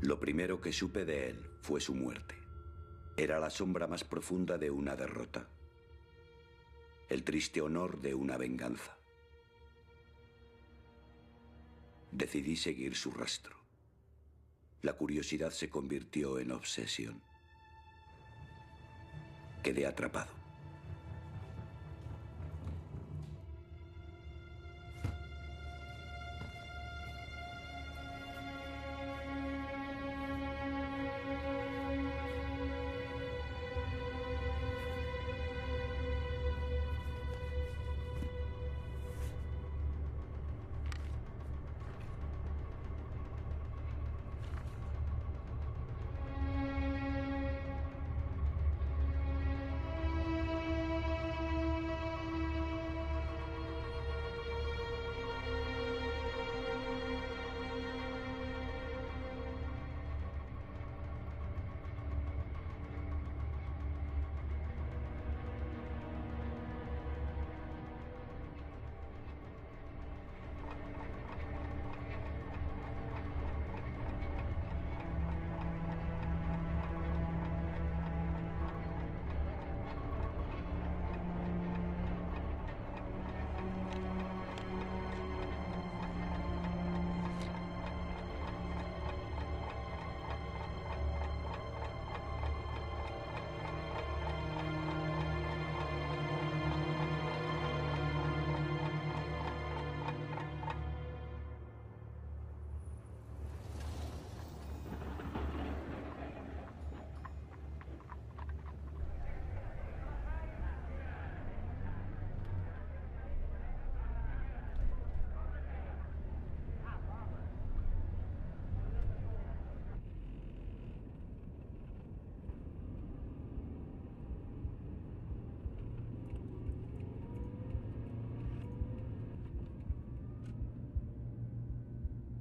Lo primero que supe de él fue su muerte. Era la sombra más profunda de una derrota. El triste honor de una venganza. Decidí seguir su rastro. La curiosidad se convirtió en obsesión. Quedé atrapado.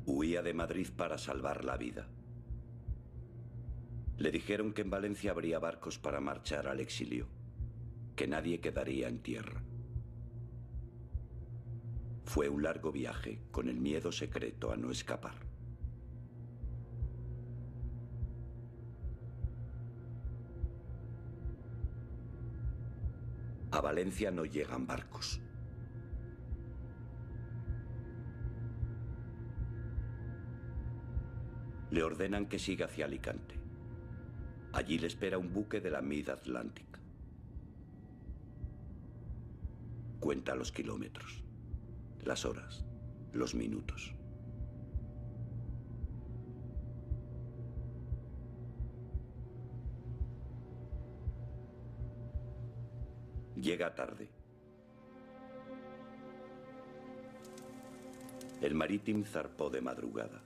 Huía de Madrid para salvar la vida. Le dijeron que en Valencia habría barcos para marchar al exilio, que nadie quedaría en tierra. Fue un largo viaje con el miedo secreto a no escapar. A Valencia no llegan barcos. Le ordenan que siga hacia Alicante. Allí le espera un buque de la Mid-Atlantic. Cuenta los kilómetros, las horas, los minutos. Llega tarde. El Marítim zarpó de madrugada.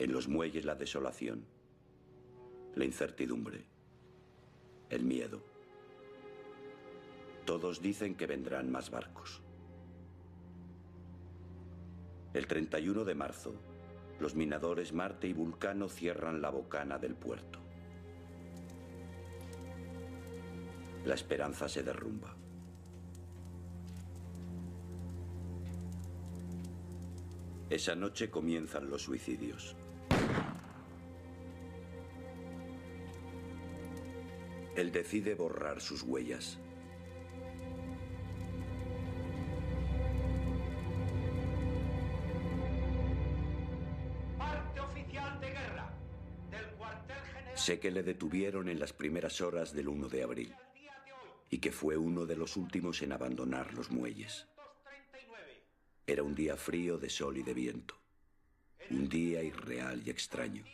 En los muelles la desolación, la incertidumbre, el miedo. Todos dicen que vendrán más barcos. El 31 de marzo, los minadores Marte y Vulcano cierran la bocana del puerto. La esperanza se derrumba. Esa noche comienzan los suicidios. Él decide borrar sus huellas. Parte oficial de guerra del cuartel general. Sé que le detuvieron en las primeras horas del 1 de abril y que fue uno de los últimos en abandonar los muelles. Era un día frío de sol y de viento. Un día irreal y extraño.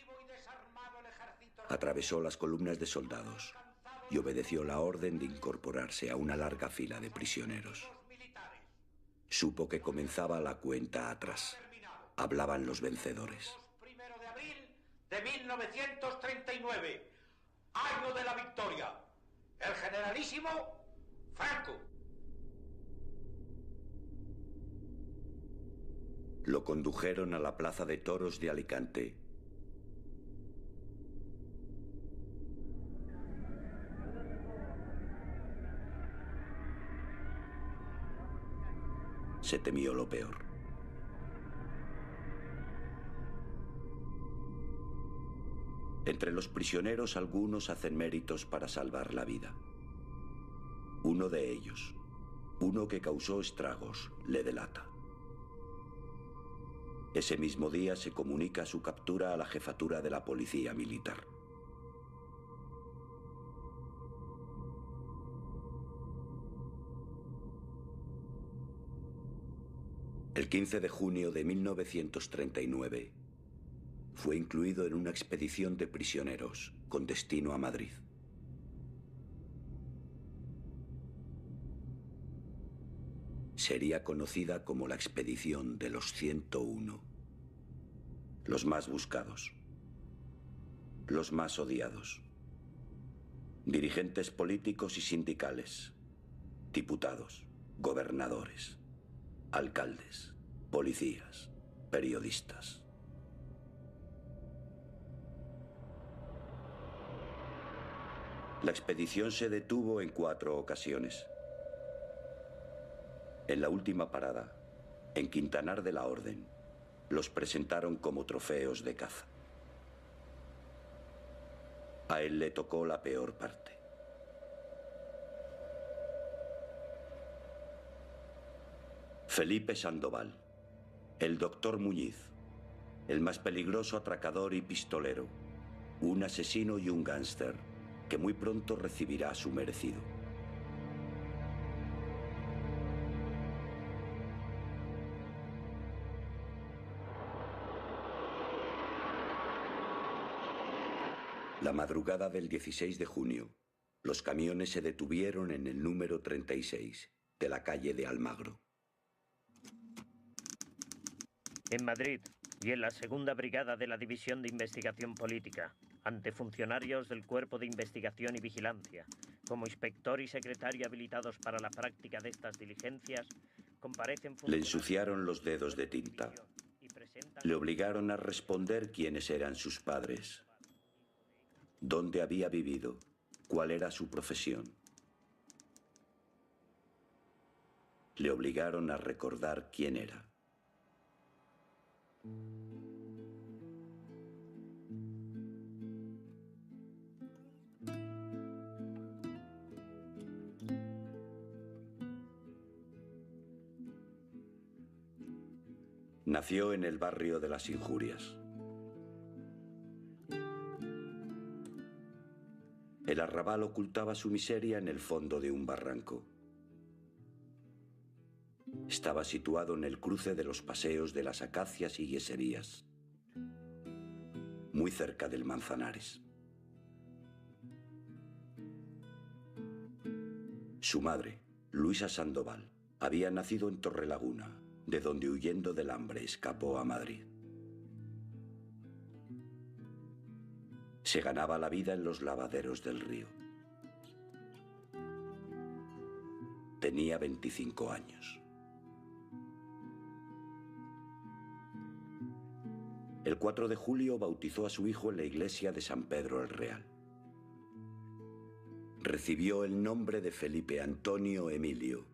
Atravesó las columnas de soldados y obedeció la orden de incorporarse a una larga fila de prisioneros. Supo que comenzaba la cuenta atrás. Hablaban los vencedores. 1 de abril de 1939, año de la victoria. El generalísimo Franco. Lo condujeron a la plaza de toros de Alicante. Se temió lo peor. Entre los prisioneros algunos hacen méritos para salvar la vida. Uno de ellos, uno que causó estragos, le delata. Ese mismo día se comunica su captura a la jefatura de la policía militar. El 15 de junio de 1939 fue incluido en una expedición de prisioneros con destino a Madrid. Sería conocida como la expedición de los 101. Los más buscados, los más odiados, dirigentes políticos y sindicales, diputados, gobernadores, alcaldes, policías, periodistas. La expedición se detuvo en 4 ocasiones. En la última parada, en Quintanar de la Orden, los presentaron como trofeos de caza. A él le tocó la peor parte. Felipe Sandoval, el doctor Muñiz, el más peligroso atracador y pistolero, un asesino y un gángster que muy pronto recibirá su merecido. La madrugada del 16 de junio, los camiones se detuvieron en el número 36 de la calle de Almagro. En Madrid y en la segunda brigada de la División de Investigación Política, ante funcionarios del Cuerpo de Investigación y Vigilancia, como inspector y secretario habilitados para la práctica de estas diligencias, comparecen... Le ensuciaron los dedos de tinta. Le obligaron a responder quiénes eran sus padres, dónde había vivido, cuál era su profesión. Le obligaron a recordar quién era. Nació en el barrio de las Injurias. El arrabal ocultaba su miseria en el fondo de un barranco. Estaba situado en el cruce de los paseos de las Acacias y Yeserías, muy cerca del Manzanares. Su madre, Luisa Sandoval, había nacido en Torrelaguna, de donde huyendo del hambre escapó a Madrid. Se ganaba la vida en los lavaderos del río. Tenía 25 años. El 4 de julio bautizó a su hijo en la iglesia de San Pedro el Real. Recibió el nombre de Felipe Antonio Emilio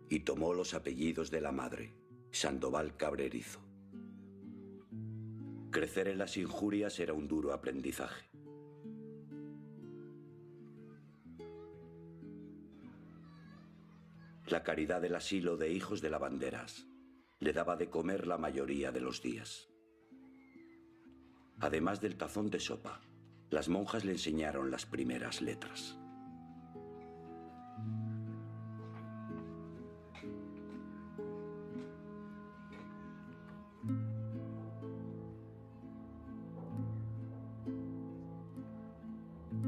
y tomó los apellidos de la madre, Sandoval Cabrerizo. Crecer en las Injurias era un duro aprendizaje. La caridad del asilo de hijos de lavanderas le daba de comer la mayoría de los días. Además del tazón de sopa, las monjas le enseñaron las primeras letras.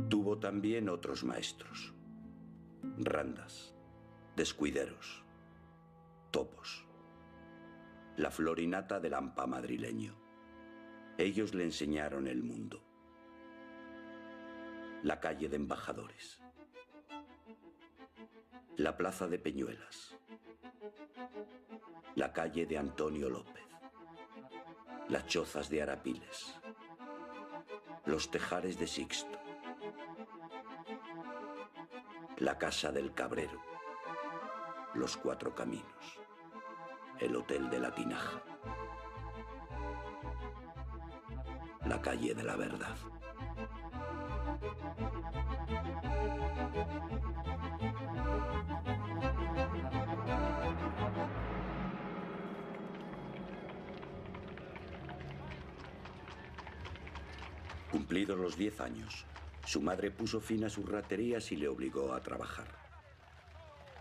Tuvo también otros maestros: randas, descuideros, topos, la florinata del hampa madrileño. Ellos le enseñaron el mundo. La calle de Embajadores, la plaza de Peñuelas, la calle de Antonio López, las chozas de Arapiles, los tejares de Sixto, la casa del Cabrero, los Cuatro Caminos, el Hotel de la Tinaja. La calle de la verdad. Cumplidos los 10 años, su madre puso fin a sus raterías y le obligó a trabajar.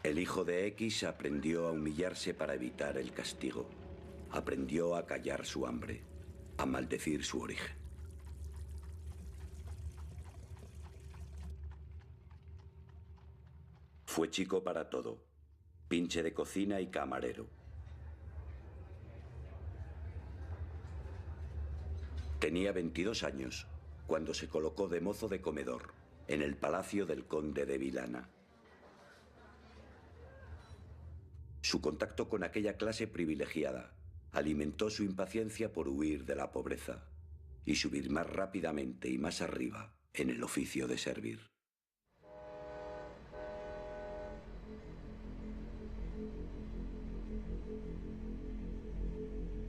El hijo de X aprendió a humillarse para evitar el castigo. Aprendió a callar su hambre, a maldecir su origen. Fue chico para todo, pinche de cocina y camarero. Tenía 22 años cuando se colocó de mozo de comedor en el palacio del conde de Vilana. Su contacto con aquella clase privilegiada alimentó su impaciencia por huir de la pobreza y subir más rápidamente y más arriba en el oficio de servir.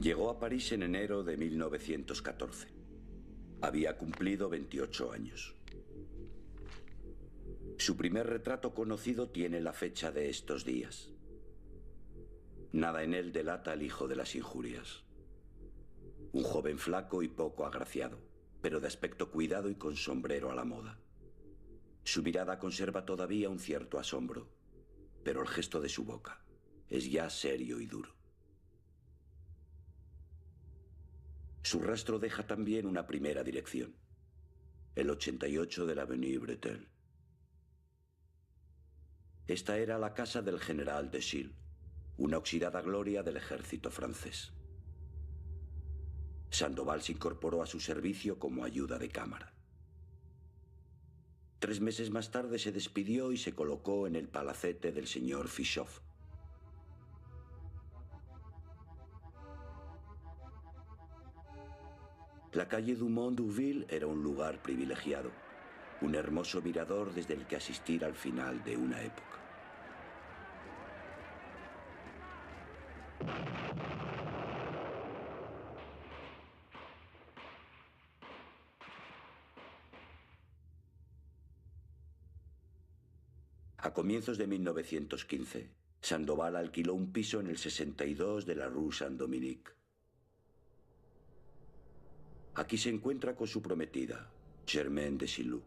Llegó a París en enero de 1914. Había cumplido 28 años. Su primer retrato conocido tiene la fecha de estos días. Nada en él delata al hijo de las injurias. Un joven flaco y poco agraciado, pero de aspecto cuidado y con sombrero a la moda. Su mirada conserva todavía un cierto asombro, pero el gesto de su boca es ya serio y duro. Su rastro deja también una primera dirección, el 88 de la Avenue Bretel. Esta era la casa del general de Gilles, una oxidada gloria del ejército francés. Sandoval se incorporó a su servicio como ayuda de cámara. 3 meses más tarde se despidió y se colocó en el palacete del señor Fischhoff. La calle Dumont-d'Urville era un lugar privilegiado, un hermoso mirador desde el que asistir al final de una época. A comienzos de 1915, Sandoval alquiló un piso en el 62 de la Rue Saint-Dominique. Aquí se encuentra con su prometida, Germaine de Chilou.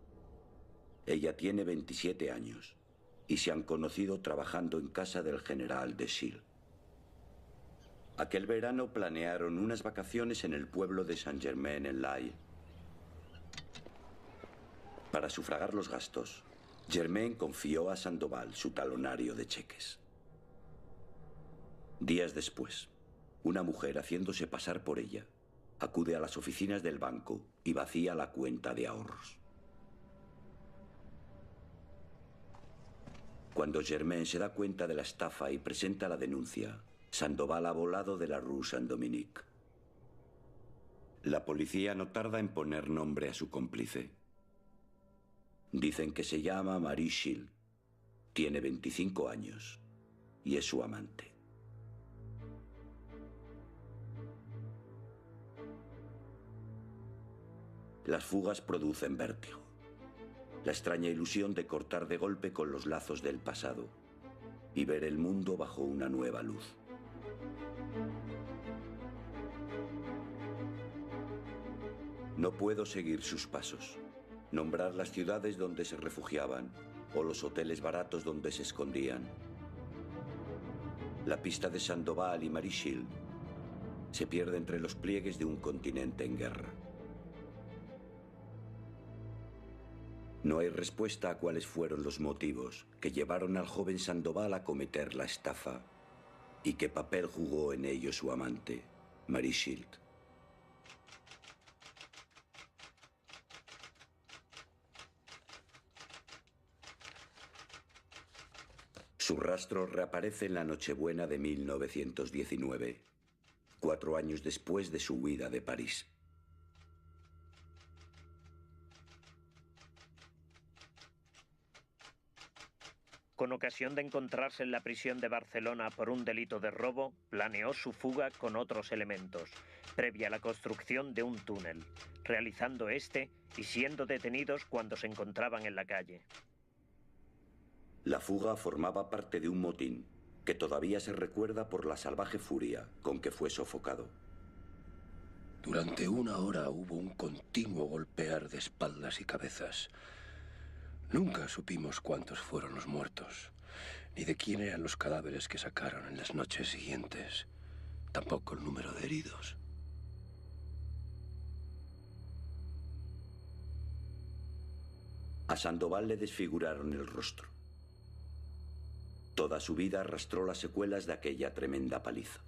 Ella tiene 27 años y se han conocido trabajando en casa del general de Gilles. Aquel verano planearon unas vacaciones en el pueblo de Saint-Germain-en-Laye. Para sufragar los gastos, Germaine confió a Sandoval su talonario de cheques. Días después, una mujer haciéndose pasar por ella acude a las oficinas del banco y vacía la cuenta de ahorros. Cuando Germaine se da cuenta de la estafa y presenta la denuncia, Sandoval ha volado de la Rue Saint-Dominique. La policía no tarda en poner nombre a su cómplice. Dicen que se llama Marie Gilles, tiene 25 años y es su amante. Las fugas producen vértigo, la extraña ilusión de cortar de golpe con los lazos del pasado y ver el mundo bajo una nueva luz. No puedo seguir sus pasos, nombrar las ciudades donde se refugiaban o los hoteles baratos donde se escondían. La pista de Sandoval y Marie Gilles se pierde entre los pliegues de un continente en guerra. No hay respuesta a cuáles fueron los motivos que llevaron al joven Sandoval a cometer la estafa y qué papel jugó en ello su amante, Marie Gilles. Su rastro reaparece en la Nochebuena de 1919, 4 años después de su huida de París. Con ocasión de encontrarse en la prisión de Barcelona por un delito de robo, planeó su fuga con otros elementos, previa a la construcción de un túnel, realizando este y siendo detenidos cuando se encontraban en la calle. La fuga formaba parte de un motín que todavía se recuerda por la salvaje furia con que fue sofocado. Durante 1 hora hubo un continuo golpear de espaldas y cabezas. Nunca supimos cuántos fueron los muertos, ni de quién eran los cadáveres que sacaron en las noches siguientes. Tampoco el número de heridos. A Sandoval le desfiguraron el rostro. Toda su vida arrastró las secuelas de aquella tremenda paliza.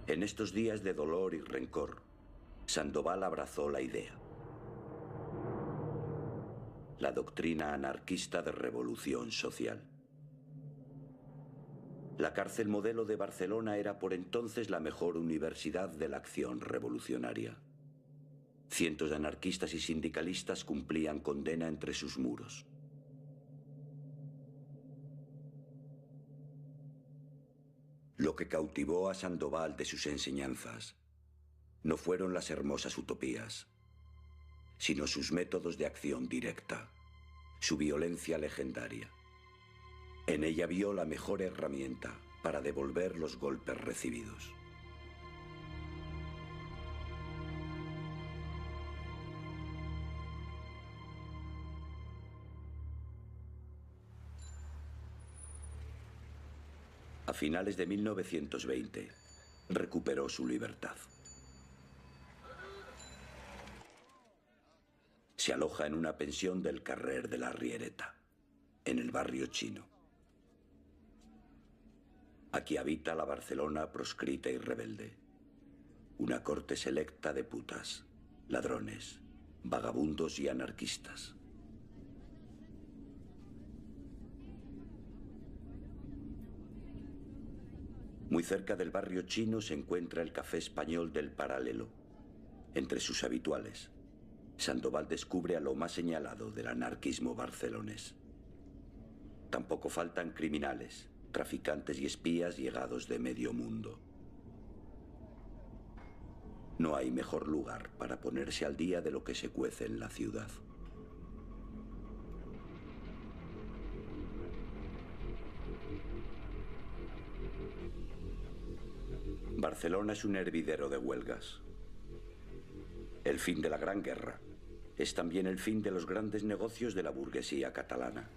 En estos días de dolor y rencor, Sandoval abrazó la idea. La doctrina anarquista de revolución social. La cárcel modelo de Barcelona era por entonces la mejor universidad de la acción revolucionaria. Cientos de anarquistas y sindicalistas cumplían condena entre sus muros. Lo que cautivó a Sandoval de sus enseñanzas no fueron las hermosas utopías, sino sus métodos de acción directa, su violencia legendaria. En ella vio la mejor herramienta para devolver los golpes recibidos. A finales de 1920, recuperó su libertad. Se aloja en una pensión del Carrer de la Riereta, en el barrio chino. Aquí habita la Barcelona proscrita y rebelde. Una corte selecta de putas, ladrones, vagabundos y anarquistas. Muy cerca del barrio chino se encuentra el Café Español del Paralelo. Entre sus habituales, Sandoval descubre a lo más señalado del anarquismo barcelonés. Tampoco faltan criminales, traficantes y espías llegados de medio mundo. No hay mejor lugar para ponerse al día de lo que se cuece en la ciudad. Barcelona es un hervidero de huelgas. El fin de la Gran Guerra es también el fin de los grandes negocios de la burguesía catalana.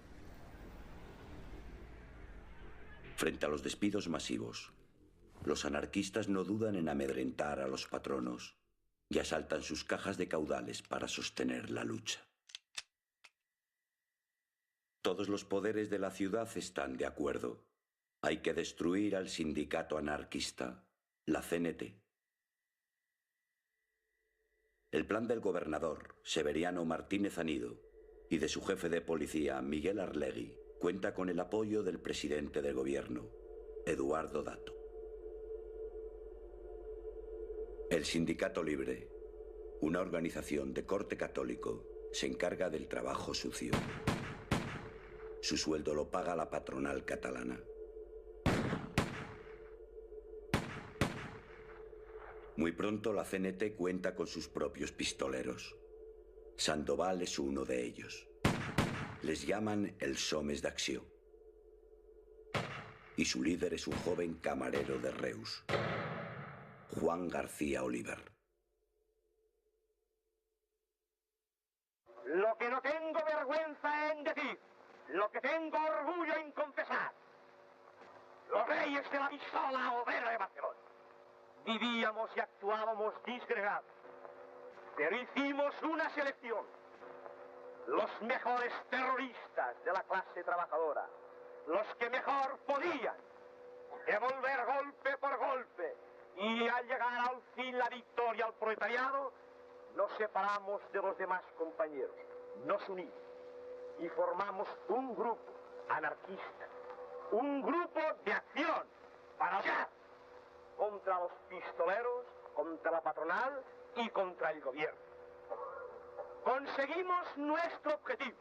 Frente a los despidos masivos, los anarquistas no dudan en amedrentar a los patronos y asaltan sus cajas de caudales para sostener la lucha. Todos los poderes de la ciudad están de acuerdo. Hay que destruir al sindicato anarquista, la CNT. El plan del gobernador, Severiano Martínez Anido, y de su jefe de policía, Miguel Arlegui, cuenta con el apoyo del presidente del gobierno, Eduardo Dato. El Sindicato Libre, una organización de corte católico, se encarga del trabajo sucio. Su sueldo lo paga la patronal catalana. Muy pronto la CNT cuenta con sus propios pistoleros. Sandoval es uno de ellos. Les llaman els homes d'acció. Y su líder es un joven camarero de Reus, Juan García Oliver. Lo que no tengo vergüenza en decir, lo que tengo orgullo en confesar. Los reyes de la pistola obrera de Barcelona. Vivíamos y actuábamos disgregados, pero hicimos una selección. Los mejores terroristas de la clase trabajadora, los que mejor podían devolver golpe por golpe, y al llegar al fin la victoria al proletariado, nos separamos de los demás compañeros, nos unimos y formamos un grupo anarquista, un grupo de acción para luchar contra los pistoleros, contra la patronal y contra el gobierno. Conseguimos nuestro objetivo.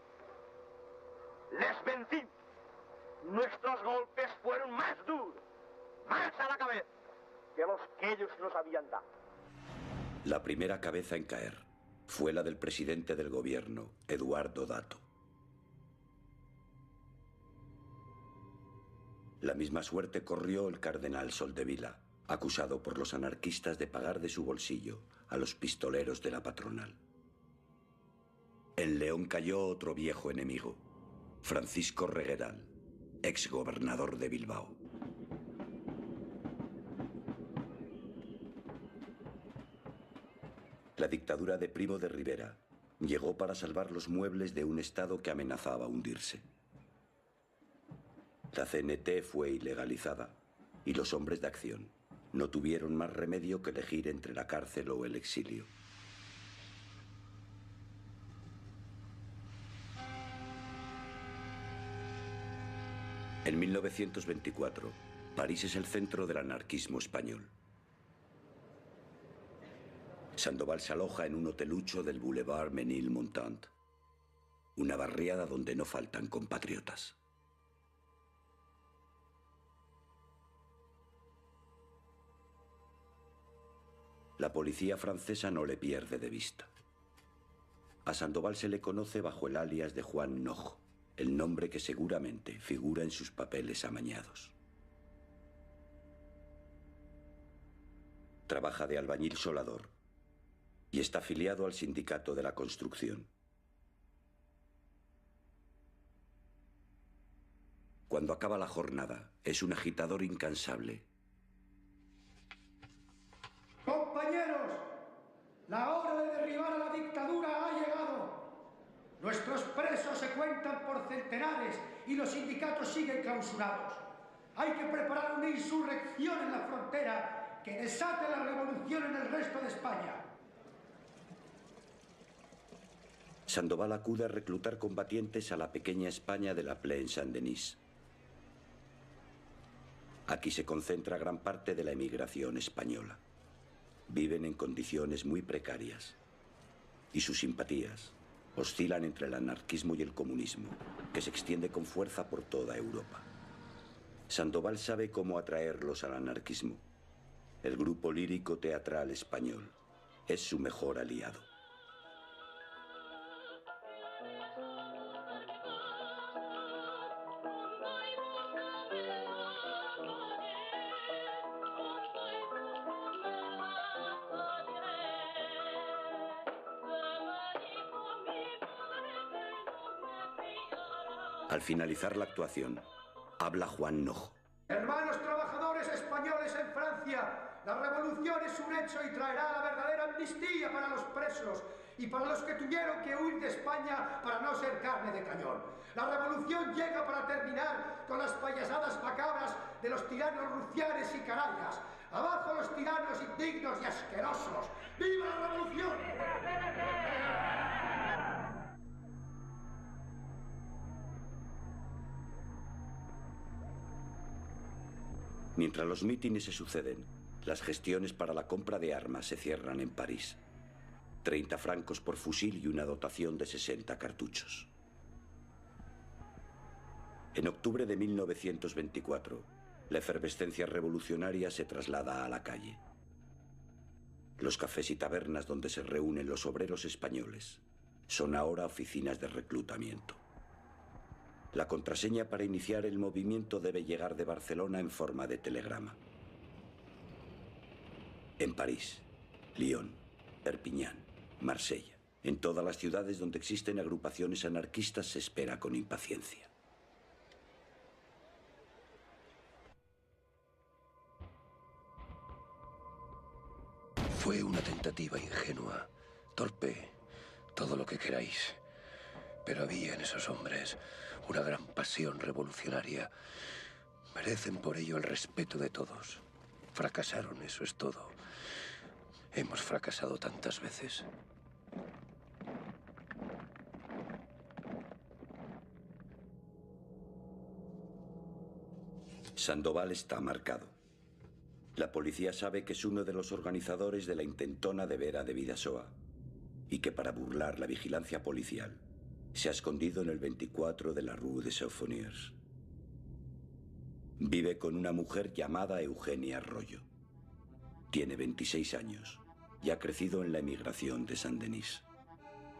Les vencimos. Nuestros golpes fueron más duros, más a la cabeza, que los que ellos nos habían dado. La primera cabeza en caer fue la del presidente del gobierno, Eduardo Dato. La misma suerte corrió el cardenal Soldevila, acusado por los anarquistas de pagar de su bolsillo a los pistoleros de la patronal. En León cayó otro viejo enemigo, Francisco Regueral, exgobernador de Bilbao. La dictadura de Primo de Rivera llegó para salvar los muebles de un Estado que amenazaba hundirse. La CNT fue ilegalizada y los hombres de acción no tuvieron más remedio que elegir entre la cárcel o el exilio. En 1924, París es el centro del anarquismo español. Sandoval se aloja en un hotelucho del Boulevard Ménilmontant, una barriada donde no faltan compatriotas. La policía francesa no le pierde de vista. A Sandoval se le conoce bajo el alias de Juan Nojo, el nombre que seguramente figura en sus papeles amañados. Trabaja de albañil solador y está afiliado al sindicato de la construcción. Cuando acaba la jornada, es un agitador incansable. Compañeros, la hora de derribar a la dictadura ha llegado. Nuestros presos se cuentan por centenares y los sindicatos siguen clausurados. Hay que preparar una insurrección en la frontera que desate la revolución en el resto de España. Sandoval acude a reclutar combatientes a la pequeña España de la Plaine Saint-Denis. Aquí se concentra gran parte de la emigración española. Viven en condiciones muy precarias y sus simpatías oscilan entre el anarquismo y el comunismo, que se extiende con fuerza por toda Europa. Sandoval sabe cómo atraerlos al anarquismo. El grupo lírico teatral español es su mejor aliado. Al finalizar la actuación, habla Juan Nojo. Hermanos trabajadores españoles en Francia, la revolución es un hecho y traerá la verdadera amnistía para los presos y para los que tuvieron que huir de España para no ser carne de cañón. La revolución llega para terminar con las payasadas macabras de los tiranos rufianes y canallas. ¡Abajo los tiranos indignos y asquerosos! ¡Viva la revolución! Mientras los mítines se suceden, las gestiones para la compra de armas se cierran en París. 30 francos por fusil y una dotación de 60 cartuchos. En octubre de 1924, la efervescencia revolucionaria se traslada a la calle. Los cafés y tabernas donde se reúnen los obreros españoles son ahora oficinas de reclutamiento. La contraseña para iniciar el movimiento debe llegar de Barcelona en forma de telegrama. En París, Lyon, Perpiñán, Marsella, en todas las ciudades donde existen agrupaciones anarquistas se espera con impaciencia. Fue una tentativa ingenua, torpe, todo lo que queráis. Pero había en esos hombres una gran pasión revolucionaria. Merecen por ello el respeto de todos. Fracasaron, eso es todo. Hemos fracasado tantas veces. Sandoval está marcado. La policía sabe que es uno de los organizadores de la intentona de Vera de Bidasoa y que para burlar la vigilancia policial se ha escondido en el 24 de la Rue des Chauffoniers. Vive con una mujer llamada Eugenia Arroyo. Tiene 26 años y ha crecido en la emigración de Saint-Denis.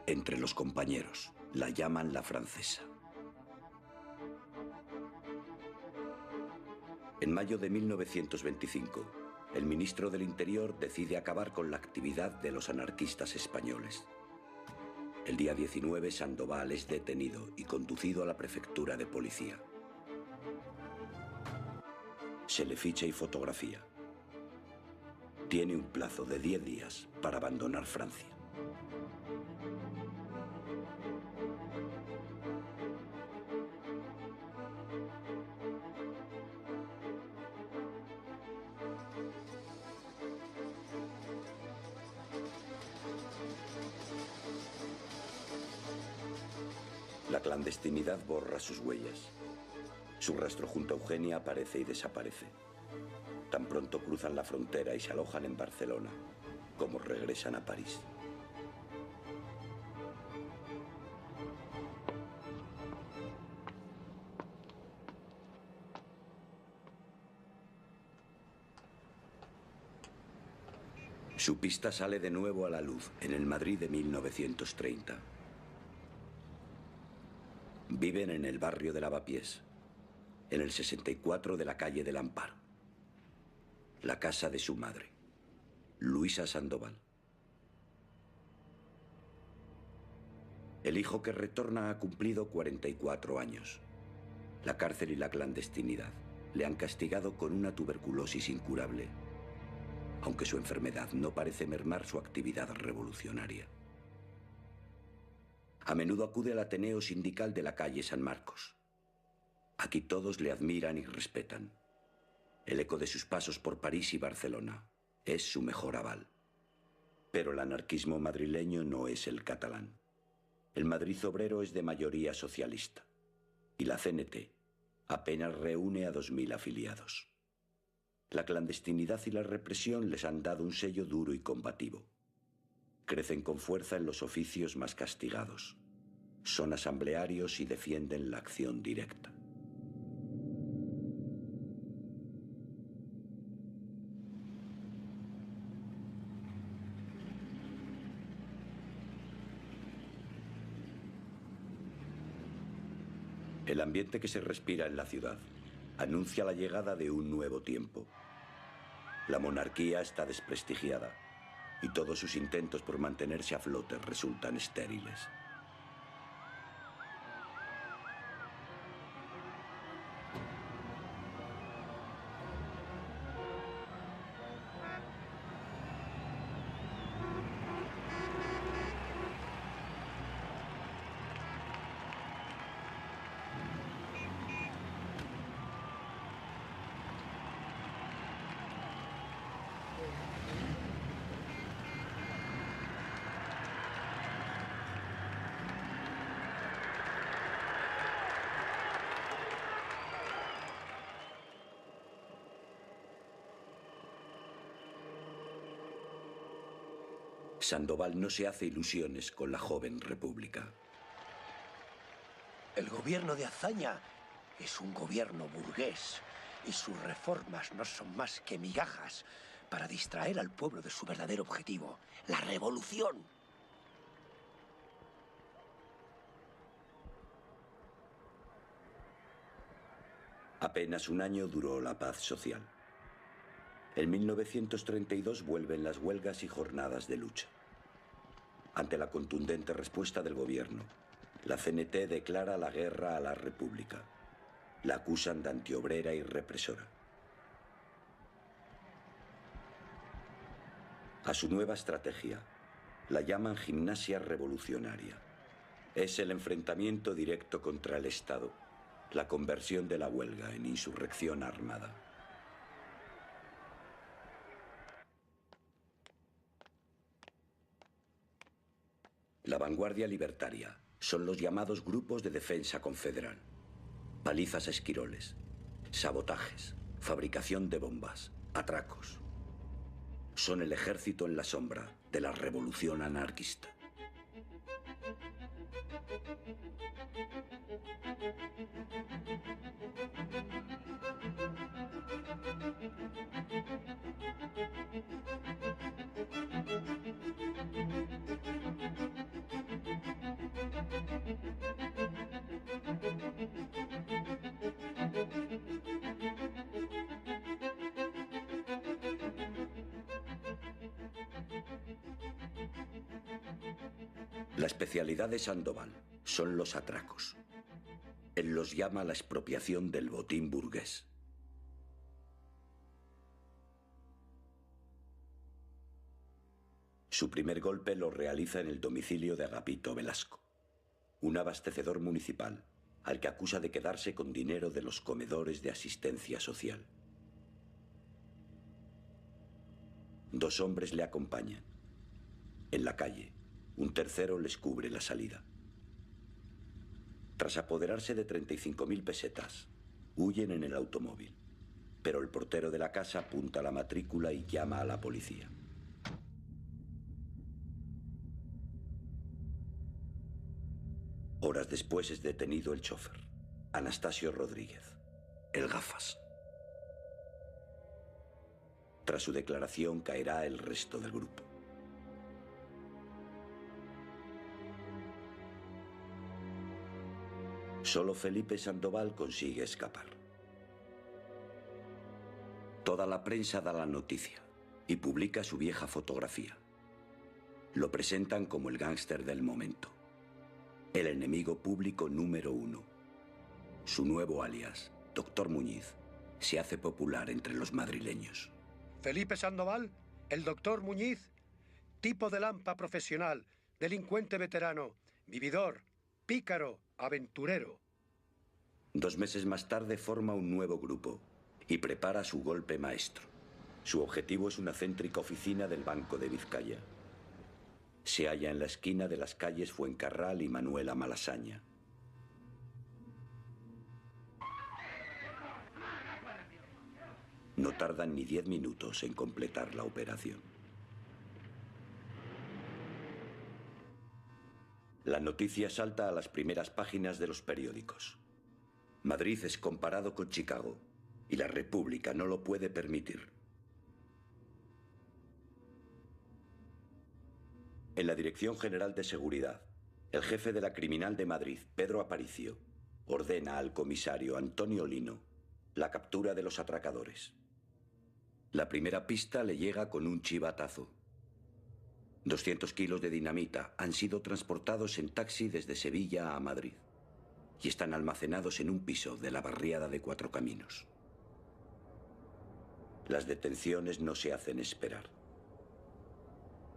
Entre los compañeros la llaman la francesa. En mayo de 1925, el ministro del Interior decide acabar con la actividad de los anarquistas españoles. El día 19, Sandoval es detenido y conducido a la prefectura de policía. Se le ficha y fotografía. Tiene un plazo de 10 días para abandonar Francia. La clandestinidad borra sus huellas. Su rastro junto a Eugenia aparece y desaparece. Tan pronto cruzan la frontera y se alojan en Barcelona, como regresan a París. Su pista sale de nuevo a la luz en el Madrid de 1930. Viven en el barrio de Lavapiés, en el 64 de la calle del Amparo. La casa de su madre, Luisa Sandoval. El hijo que retorna ha cumplido 44 años. La cárcel y la clandestinidad le han castigado con una tuberculosis incurable, aunque su enfermedad no parece mermar su actividad revolucionaria. A menudo acude al Ateneo Sindical de la calle San Marcos. Aquí todos le admiran y respetan. El eco de sus pasos por París y Barcelona es su mejor aval. Pero el anarquismo madrileño no es el catalán. El Madrid obrero es de mayoría socialista y la CNT apenas reúne a 2000 afiliados. La clandestinidad y la represión les han dado un sello duro y combativo. Crecen con fuerza en los oficios más castigados. Son asamblearios y defienden la acción directa. El ambiente que se respira en la ciudad anuncia la llegada de un nuevo tiempo. La monarquía está desprestigiada y todos sus intentos por mantenerse a flote resultan estériles. Sandoval no se hace ilusiones con la joven república. El gobierno de Azaña es un gobierno burgués y sus reformas no son más que migajas para distraer al pueblo de su verdadero objetivo, la revolución. Apenas un año duró la paz social. En 1932 vuelven las huelgas y jornadas de lucha. Ante la contundente respuesta del gobierno, la CNT declara la guerra a la República. La acusan de antiobrera y represora. A su nueva estrategia la llaman gimnasia revolucionaria. Es el enfrentamiento directo contra el Estado, la conversión de la huelga en insurrección armada. La vanguardia libertaria son los llamados grupos de defensa confederal. Palizas a esquiroles, sabotajes, fabricación de bombas, Atracos. Son el ejército en la sombra de la revolución anarquista. La especialidad de Sandoval son los atracos. Él los llama la expropiación del botín burgués. Su primer golpe lo realiza en el domicilio de Agapito Velasco, un abastecedor municipal al que acusa de quedarse con dinero de los comedores de asistencia social. 2 hombres le acompañan. En la calle, un tercero les cubre la salida. Tras apoderarse de 35.000 pesetas, huyen en el automóvil, pero el portero de la casa apunta la matrícula y llama a la policía. Horas después es detenido el chofer, Anastasio Rodríguez, el Gafas. Tras su declaración caerá el resto del grupo. Solo Felipe Sandoval consigue escapar. Toda la prensa da la noticia y publica su vieja fotografía. Lo presentan como el gángster del momento, el enemigo público número 1. Su nuevo alias, Doctor Muñiz, se hace popular entre los madrileños. Felipe Sandoval, el Doctor Muñiz, tipo de lampa profesional, delincuente veterano, vividor, pícaro, aventurero. 2 meses más tarde forma un nuevo grupo y prepara su golpe maestro. Su objetivo es una céntrica oficina del Banco de Vizcaya. Se halla en la esquina de las calles Fuencarral y Manuela Malasaña. No tardan ni 10 minutos en completar la operación. La noticia salta a las primeras páginas de los periódicos. Madrid es comparado con Chicago y la República no lo puede permitir. En la Dirección General de Seguridad, el jefe de la Criminal de Madrid, Pedro Aparicio, ordena al comisario Antonio Lino la captura de los atracadores. La primera pista le llega con un chivatazo. 200 kilos de dinamita han sido transportados en taxi desde Sevilla a Madrid y están almacenados en un piso de la barriada de Cuatro Caminos. Las detenciones no se hacen esperar.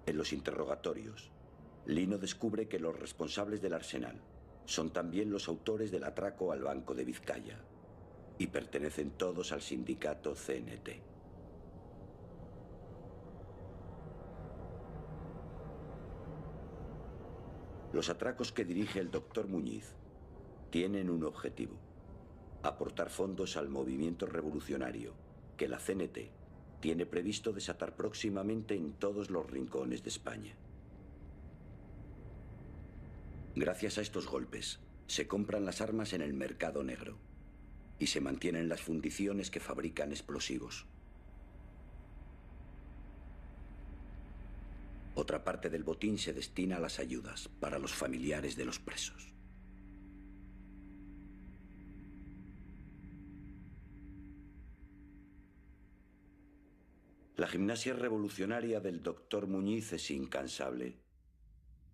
En los interrogatorios, Lino descubre que los responsables del arsenal son también los autores del atraco al Banco de Vizcaya y pertenecen todos al sindicato CNT. Los atracos que dirige el doctor Muñiz tienen un objetivo: aportar fondos al movimiento revolucionario que la CNT tiene previsto desatar próximamente en todos los rincones de España. Gracias a estos golpes, se compran las armas en el mercado negro y se mantienen las fundiciones que fabrican explosivos. Otra parte del botín se destina a las ayudas para los familiares de los presos. La gimnasia revolucionaria del doctor Muñiz es incansable.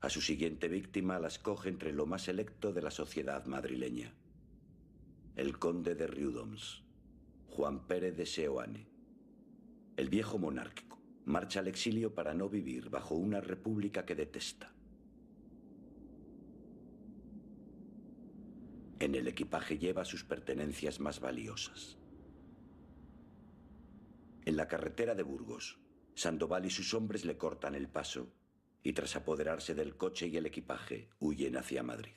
A su siguiente víctima la escoge entre lo más selecto de la sociedad madrileña: el conde de Riudoms, Juan Pérez de Seoane. El viejo monárquico marcha al exilio para no vivir bajo una república que detesta. En el equipaje lleva sus pertenencias más valiosas. En la carretera de Burgos, Sandoval y sus hombres le cortan el paso y tras apoderarse del coche y el equipaje, huyen hacia Madrid.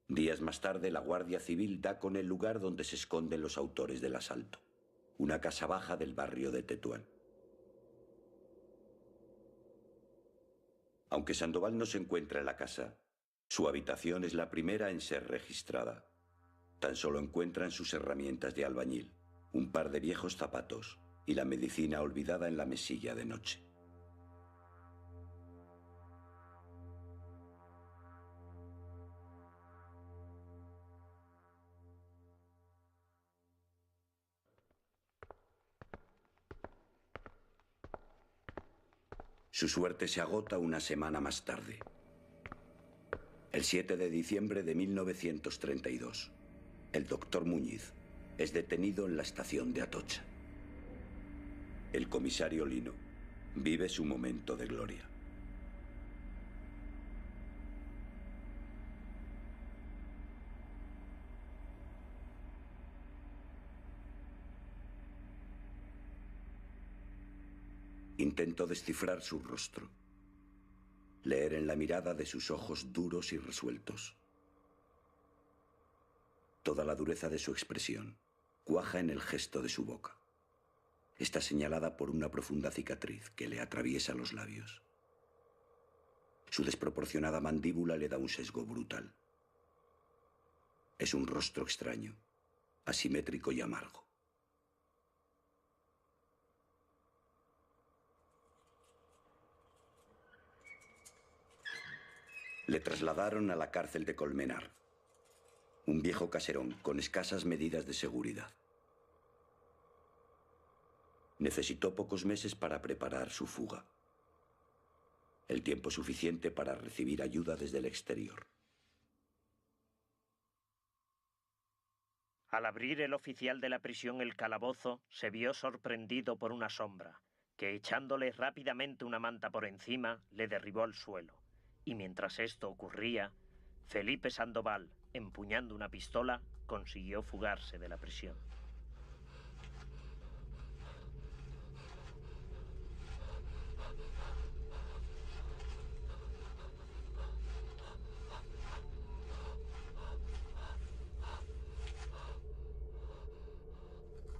Días más tarde, la Guardia Civil da con el lugar donde se esconden los autores del asalto, una casa baja del barrio de Tetuán. Aunque Sandoval no se encuentra en la casa, su habitación es la primera en ser registrada. Tan solo encuentran sus herramientas de albañil, un par de viejos zapatos y la medicina olvidada en la mesilla de noche. Su suerte se agota una semana más tarde. El 7 de diciembre de 1932, el doctor Muñiz es detenido en la estación de Atocha. El comisario Lino vive su momento de gloria. Intento descifrar su rostro, leer en la mirada de sus ojos duros y resueltos. Toda la dureza de su expresión cuaja en el gesto de su boca. Está señalada por una profunda cicatriz que le atraviesa los labios. Su desproporcionada mandíbula le da un sesgo brutal. Es un rostro extraño, asimétrico y amargo. Le trasladaron a la cárcel de Colmenar, un viejo caserón con escasas medidas de seguridad. Necesitó pocos meses para preparar su fuga. El tiempo suficiente para recibir ayuda desde el exterior. Al abrir el oficial de la prisión el calabozo, se vio sorprendido por una sombra, que echándole rápidamente una manta por encima, le derribó al suelo. Y mientras esto ocurría, Felipe Sandoval, empuñando una pistola, consiguió fugarse de la prisión.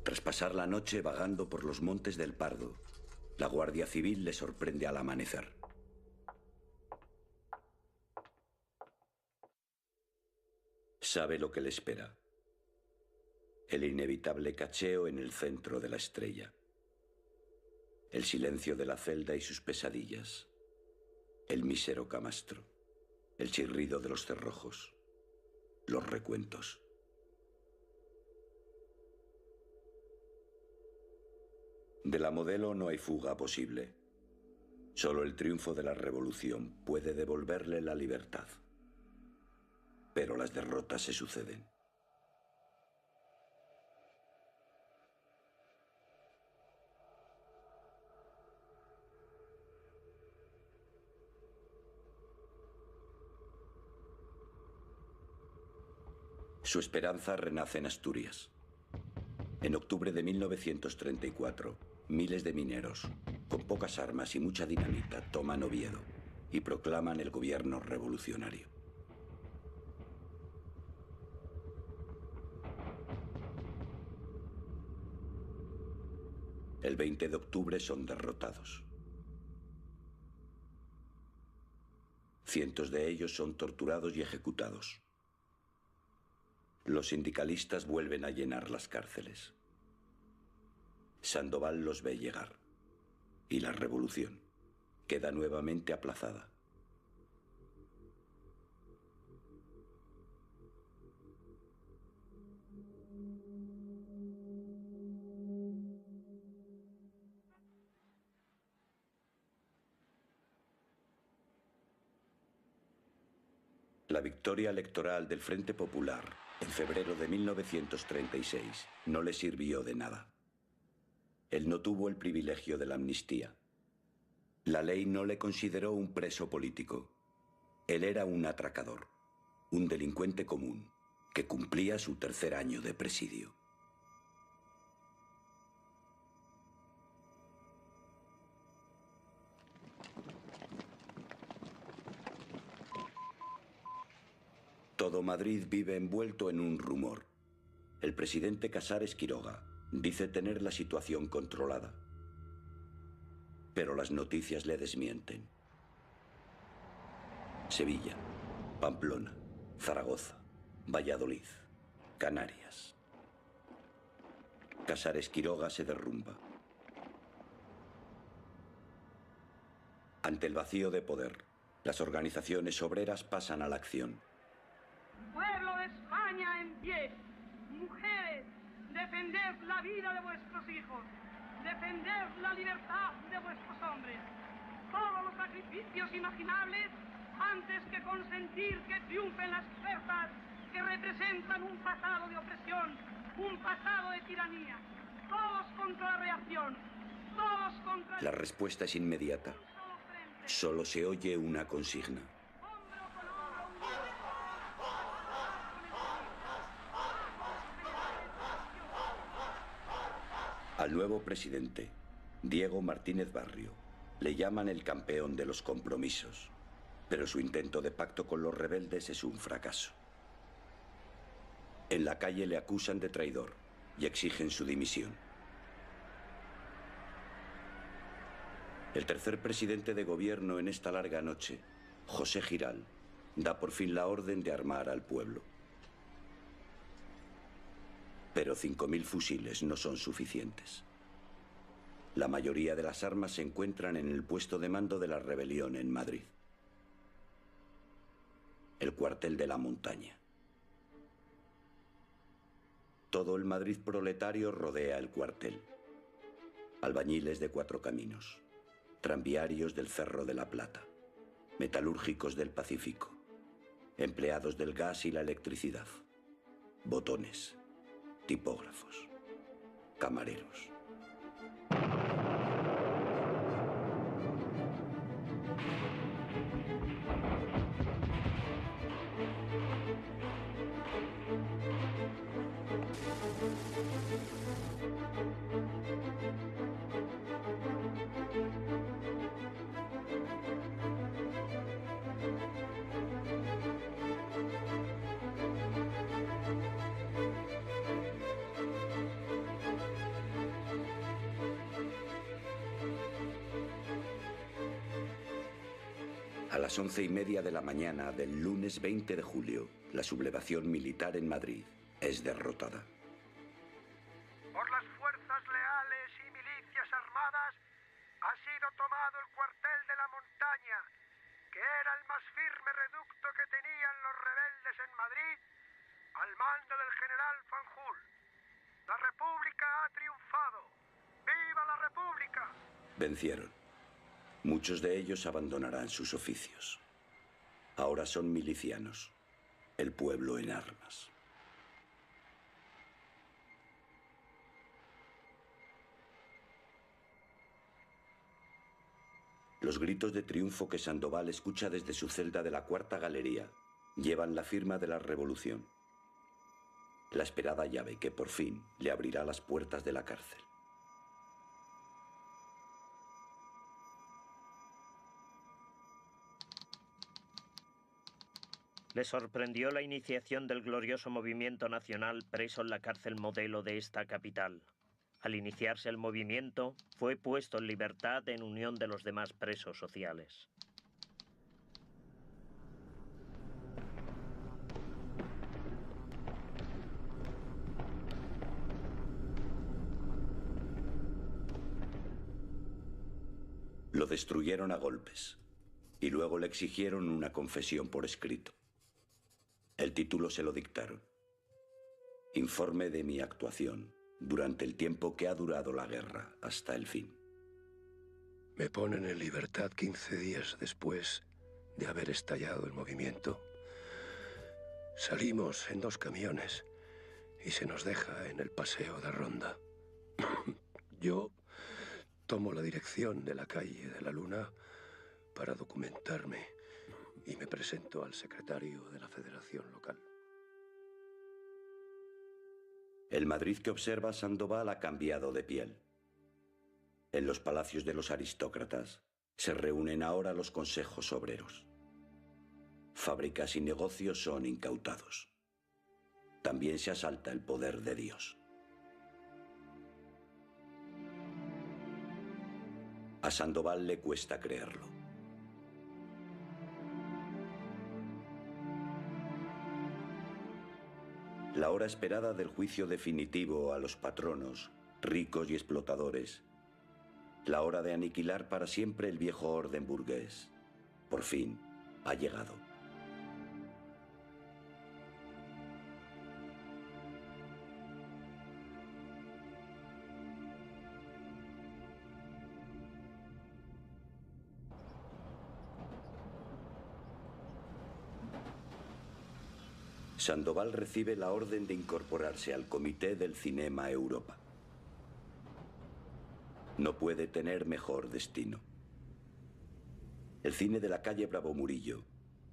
Tras pasar la noche vagando por los montes del Pardo, la Guardia Civil le sorprende al amanecer. Sabe lo que le espera. El inevitable cacheo en el centro de la estrella. El silencio de la celda y sus pesadillas. El mísero camastro. El chirrido de los cerrojos. Los recuentos. De la Modelo no hay fuga posible. Solo el triunfo de la revolución puede devolverle la libertad. Pero las derrotas se suceden. Su esperanza renace en Asturias. En octubre de 1934, miles de mineros, con pocas armas y mucha dinamita, toman Oviedo y proclaman el gobierno revolucionario. El 20 de octubre son derrotados. Cientos de ellos son torturados y ejecutados. Los sindicalistas vuelven a llenar las cárceles. Sandoval los ve llegar. Y la revolución queda nuevamente aplazada. La victoria electoral del Frente Popular en febrero de 1936 no le sirvió de nada. Él no tuvo el privilegio de la amnistía. La ley no le consideró un preso político. Él era un atracador, un delincuente común, que cumplía su tercer año de presidio. Todo Madrid vive envuelto en un rumor. El presidente Casares Quiroga dice tener la situación controlada. Pero las noticias le desmienten. Sevilla, Pamplona, Zaragoza, Valladolid, Canarias. Casares Quiroga se derrumba. Ante el vacío de poder, las organizaciones obreras pasan a la acción. Pueblo de España en pie, mujeres, defended la vida de vuestros hijos, defended la libertad de vuestros hombres. Todos los sacrificios imaginables antes que consentir que triunfen las fuerzas que representan un pasado de opresión, un pasado de tiranía. Todos contra la reacción, todos contra... La respuesta es inmediata. Solo se oye una consigna. Al nuevo presidente, Diego Martínez Barrio, le llaman el campeón de los compromisos, pero su intento de pacto con los rebeldes es un fracaso. En la calle le acusan de traidor y exigen su dimisión. El tercer presidente de gobierno en esta larga noche, José Giral, da por fin la orden de armar al pueblo. Pero 5.000 fusiles no son suficientes. La mayoría de las armas se encuentran en el puesto de mando de la rebelión en Madrid. El cuartel de la montaña. Todo el Madrid proletario rodea el cuartel. Albañiles de Cuatro Caminos, tranviarios del Cerro de la Plata, metalúrgicos del Pacífico, empleados del gas y la electricidad, botones, tipógrafos, camareros. A las 11:30 de la mañana del lunes 20 de julio, la sublevación militar en Madrid es derrotada. Por las fuerzas leales y milicias armadas ha sido tomado el cuartel de la montaña, que era el más firme reducto que tenían los rebeldes en Madrid, al mando del general Fanjul. La República ha triunfado. ¡Viva la República! Vencieron. Muchos de ellos abandonarán sus oficios. Ahora son milicianos, el pueblo en armas. Los gritos de triunfo que Sandoval escucha desde su celda de la Cuarta Galería llevan la firma de la revolución. La esperada llave que por fin le abrirá las puertas de la cárcel. Le sorprendió la iniciación del glorioso movimiento nacional preso en la cárcel modelo de esta capital. Al iniciarse el movimiento, fue puesto en libertad en unión de los demás presos sociales. Lo destruyeron a golpes y luego le exigieron una confesión por escrito. El título se lo dictaron. Informe de mi actuación durante el tiempo que ha durado la guerra hasta el fin. Me ponen en libertad 15 días después de haber estallado el movimiento. Salimos en 2 camiones y se nos deja en el paseo de Ronda. Yo tomo la dirección de la calle de la Luna para documentarme y me presento al secretario de la Federación Local. El Madrid que observa Sandoval ha cambiado de piel. En los palacios de los aristócratas se reúnen ahora los consejos obreros. Fábricas y negocios son incautados. También se asalta el poder de Dios. A Sandoval le cuesta creerlo. La hora esperada del juicio definitivo a los patronos, ricos y explotadores. La hora de aniquilar para siempre el viejo orden burgués. Por fin ha llegado. Sandoval recibe la orden de incorporarse al Comité del Cinema Europa. No puede tener mejor destino. El cine de la calle Bravo Murillo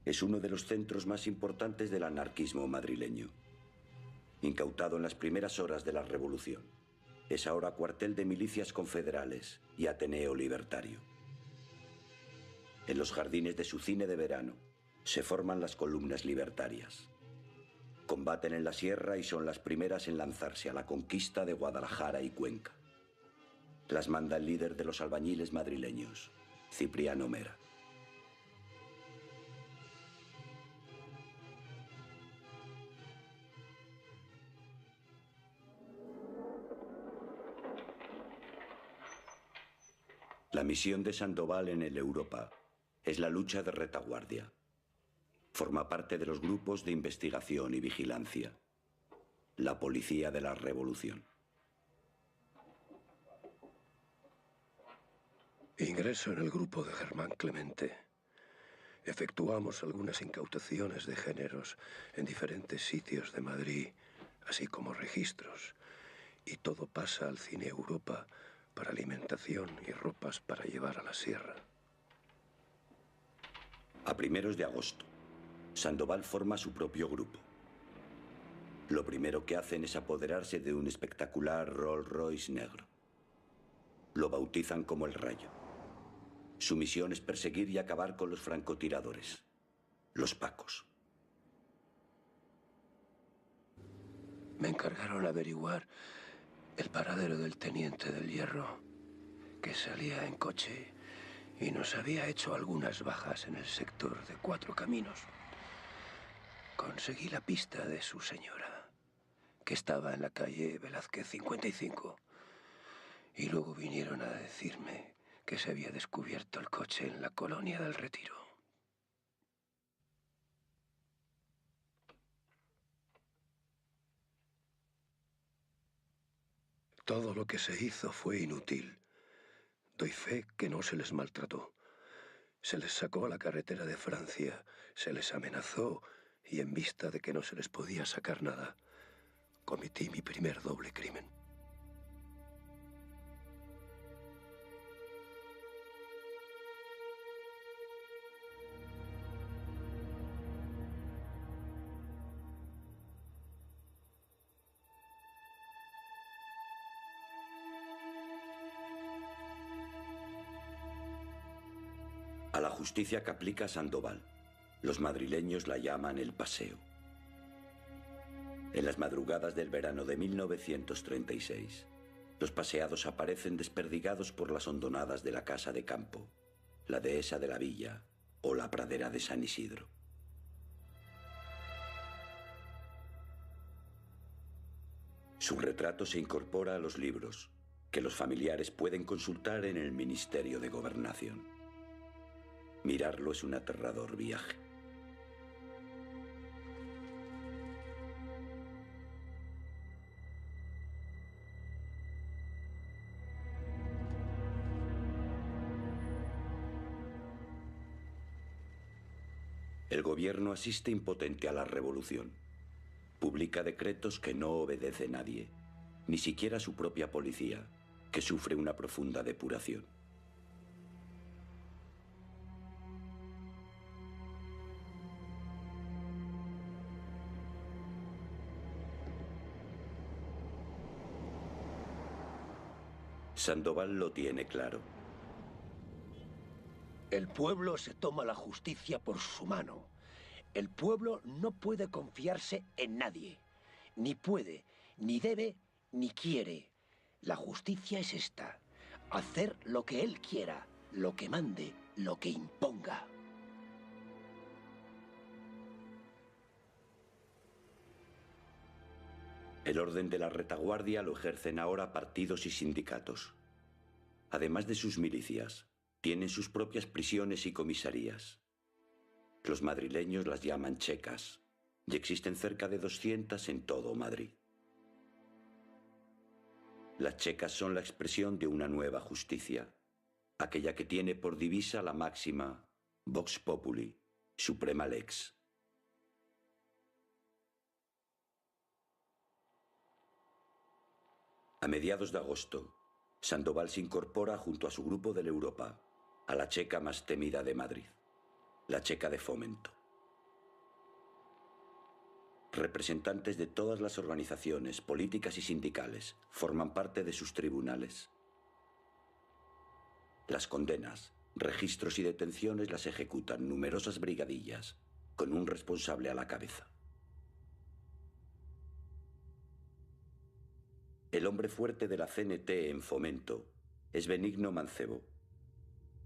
es uno de los centros más importantes del anarquismo madrileño. Incautado en las primeras horas de la Revolución, es ahora cuartel de milicias confederales y Ateneo Libertario. En los jardines de su cine de verano se forman las columnas libertarias. Combaten en la sierra y son las primeras en lanzarse a la conquista de Guadalajara y Cuenca. Las manda el líder de los albañiles madrileños, Cipriano Mera. La misión de Sandoval en el Europa es la lucha de retaguardia. Forma parte de los grupos de investigación y vigilancia. La policía de la revolución. Ingreso en el grupo de Germán Clemente. Efectuamos algunas incautaciones de géneros en diferentes sitios de Madrid, así como registros. Y todo pasa al Cine Europa para alimentación y ropas para llevar a la sierra. A primeros de agosto, Sandoval forma su propio grupo. Lo primero que hacen es apoderarse de un espectacular Rolls Royce negro. Lo bautizan como el Rayo. Su misión es perseguir y acabar con los francotiradores, los pacos. Me encargaron averiguar el paradero del teniente del Hierro, que salía en coche y nos había hecho algunas bajas en el sector de Cuatro Caminos. Conseguí la pista de su señora, que estaba en la calle Velázquez 55. Y luego vinieron a decirme que se había descubierto el coche en la Colonia del Retiro. Todo lo que se hizo fue inútil. Doy fe que no se les maltrató. Se les sacó a la carretera de Francia, se les amenazó y en vista de que no se les podía sacar nada, cometí mi primer doble crimen. A la justicia que aplica Sandoval, los madrileños la llaman el paseo. En las madrugadas del verano de 1936, los paseados aparecen desperdigados por las hondonadas de la Casa de Campo, la Dehesa de la Villa o la Pradera de San Isidro. Su retrato se incorpora a los libros que los familiares pueden consultar en el Ministerio de Gobernación. Mirarlo es un aterrador viaje. El gobierno asiste impotente a la revolución. Publica decretos que no obedece nadie, ni siquiera su propia policía, que sufre una profunda depuración. Sandoval lo tiene claro. El pueblo se toma la justicia por su mano. El pueblo no puede confiarse en nadie. Ni puede, ni debe, ni quiere. La justicia es esta: hacer lo que él quiera, lo que mande, lo que imponga. El orden de la retaguardia lo ejercen ahora partidos y sindicatos. Además de sus milicias, tienen sus propias prisiones y comisarías. Los madrileños las llaman checas, y existen cerca de 200 en todo Madrid. Las checas son la expresión de una nueva justicia, aquella que tiene por divisa la máxima Vox Populi, Suprema Lex. A mediados de agosto, Sandoval se incorpora junto a su grupo de la Europa a la checa más temida de Madrid, la checa de Fomento. Representantes de todas las organizaciones políticas y sindicales forman parte de sus tribunales. Las condenas, registros y detenciones las ejecutan numerosas brigadillas, con un responsable a la cabeza. El hombre fuerte de la CNT en Fomento es Benigno Mancebo.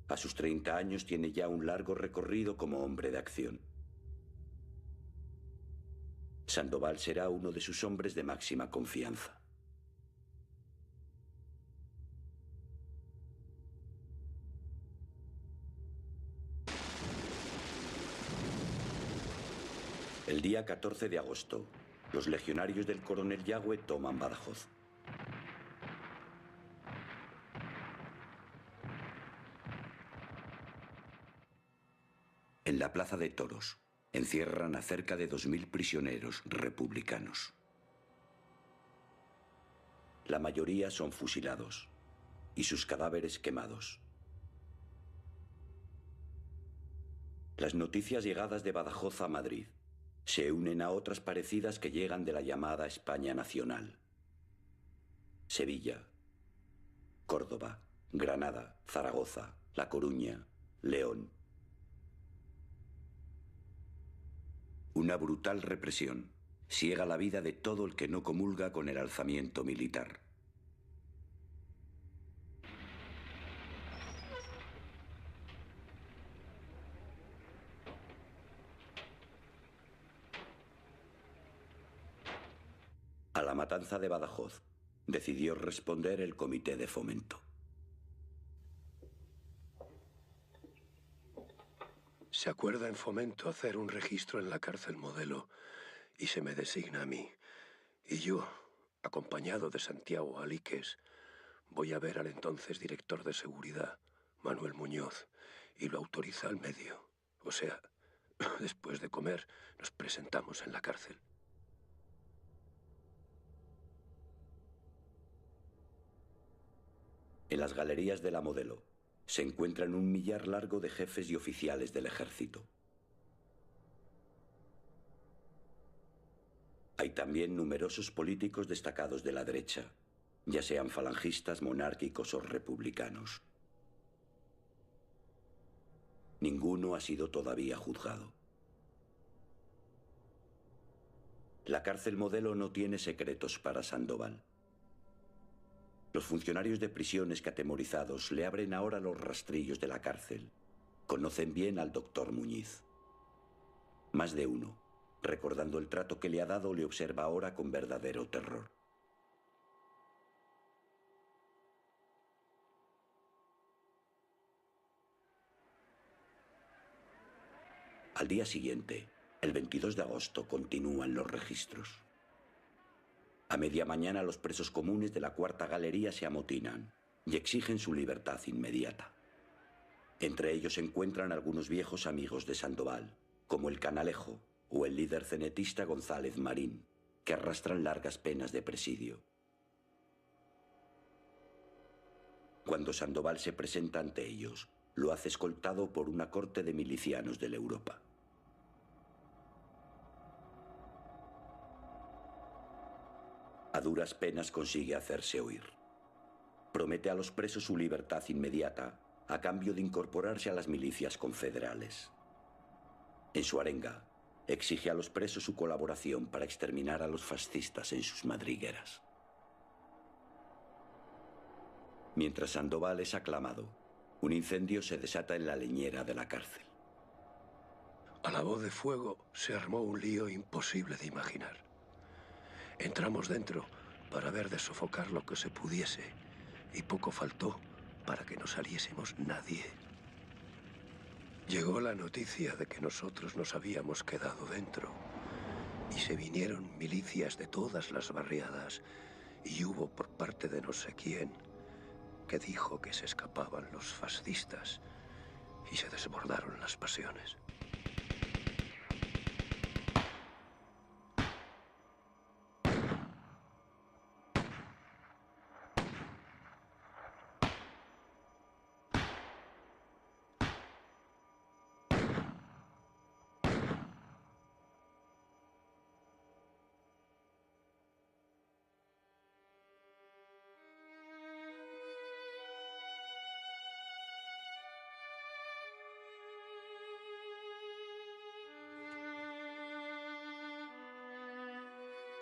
A sus 30 años tiene ya un largo recorrido como hombre de acción. Sandoval será uno de sus hombres de máxima confianza. El día 14 de agosto, los legionarios del coronel Yagüe toman Badajoz. En la Plaza de Toros, encierran a cerca de 2000 prisioneros republicanos. La mayoría son fusilados y sus cadáveres quemados. Las noticias llegadas de Badajoz a Madrid se unen a otras parecidas que llegan de la llamada España Nacional. Sevilla, Córdoba, Granada, Zaragoza, La Coruña, León. Una brutal represión ciega la vida de todo el que no comulga con el alzamiento militar. A la matanza de Badajoz decidió responder el Comité de Fomento. Se acuerda en Fomento hacer un registro en la cárcel Modelo y se me designa a mí. Y yo, acompañado de Santiago Alíquez, voy a ver al entonces director de seguridad, Manuel Muñoz, y lo autoriza al medio. O sea, después de comer, nos presentamos en la cárcel. En las galerías de la Modelo se encuentran un millar largo de jefes y oficiales del ejército. Hay también numerosos políticos destacados de la derecha, ya sean falangistas, monárquicos o republicanos. Ninguno ha sido todavía juzgado. La cárcel Modelo no tiene secretos para Sandoval. Los funcionarios de prisiones que atemorizados le abren ahora los rastrillos de la cárcel conocen bien al doctor Muñiz. Más de uno, recordando el trato que le ha dado, le observa ahora con verdadero terror. Al día siguiente, el 22 de agosto, continúan los registros. A media mañana los presos comunes de la Cuarta Galería se amotinan y exigen su libertad inmediata. Entre ellos se encuentran algunos viejos amigos de Sandoval, como el Canalejo o el líder cenetista González Marín, que arrastran largas penas de presidio. Cuando Sandoval se presenta ante ellos, lo hace escoltado por una corte de milicianos de la Europa. A duras penas consigue hacerse oír. Promete a los presos su libertad inmediata a cambio de incorporarse a las milicias confederales. En su arenga, exige a los presos su colaboración para exterminar a los fascistas en sus madrigueras. Mientras Sandoval es aclamado, un incendio se desata en la leñera de la cárcel. A la voz de fuego se armó un lío imposible de imaginar. Entramos dentro para ver de sofocar lo que se pudiese, y poco faltó para que no saliésemos nadie. Llegó la noticia de que nosotros nos habíamos quedado dentro, y se vinieron milicias de todas las barriadas, y hubo por parte de no sé quién que dijo que se escapaban los fascistas, y se desbordaron las pasiones.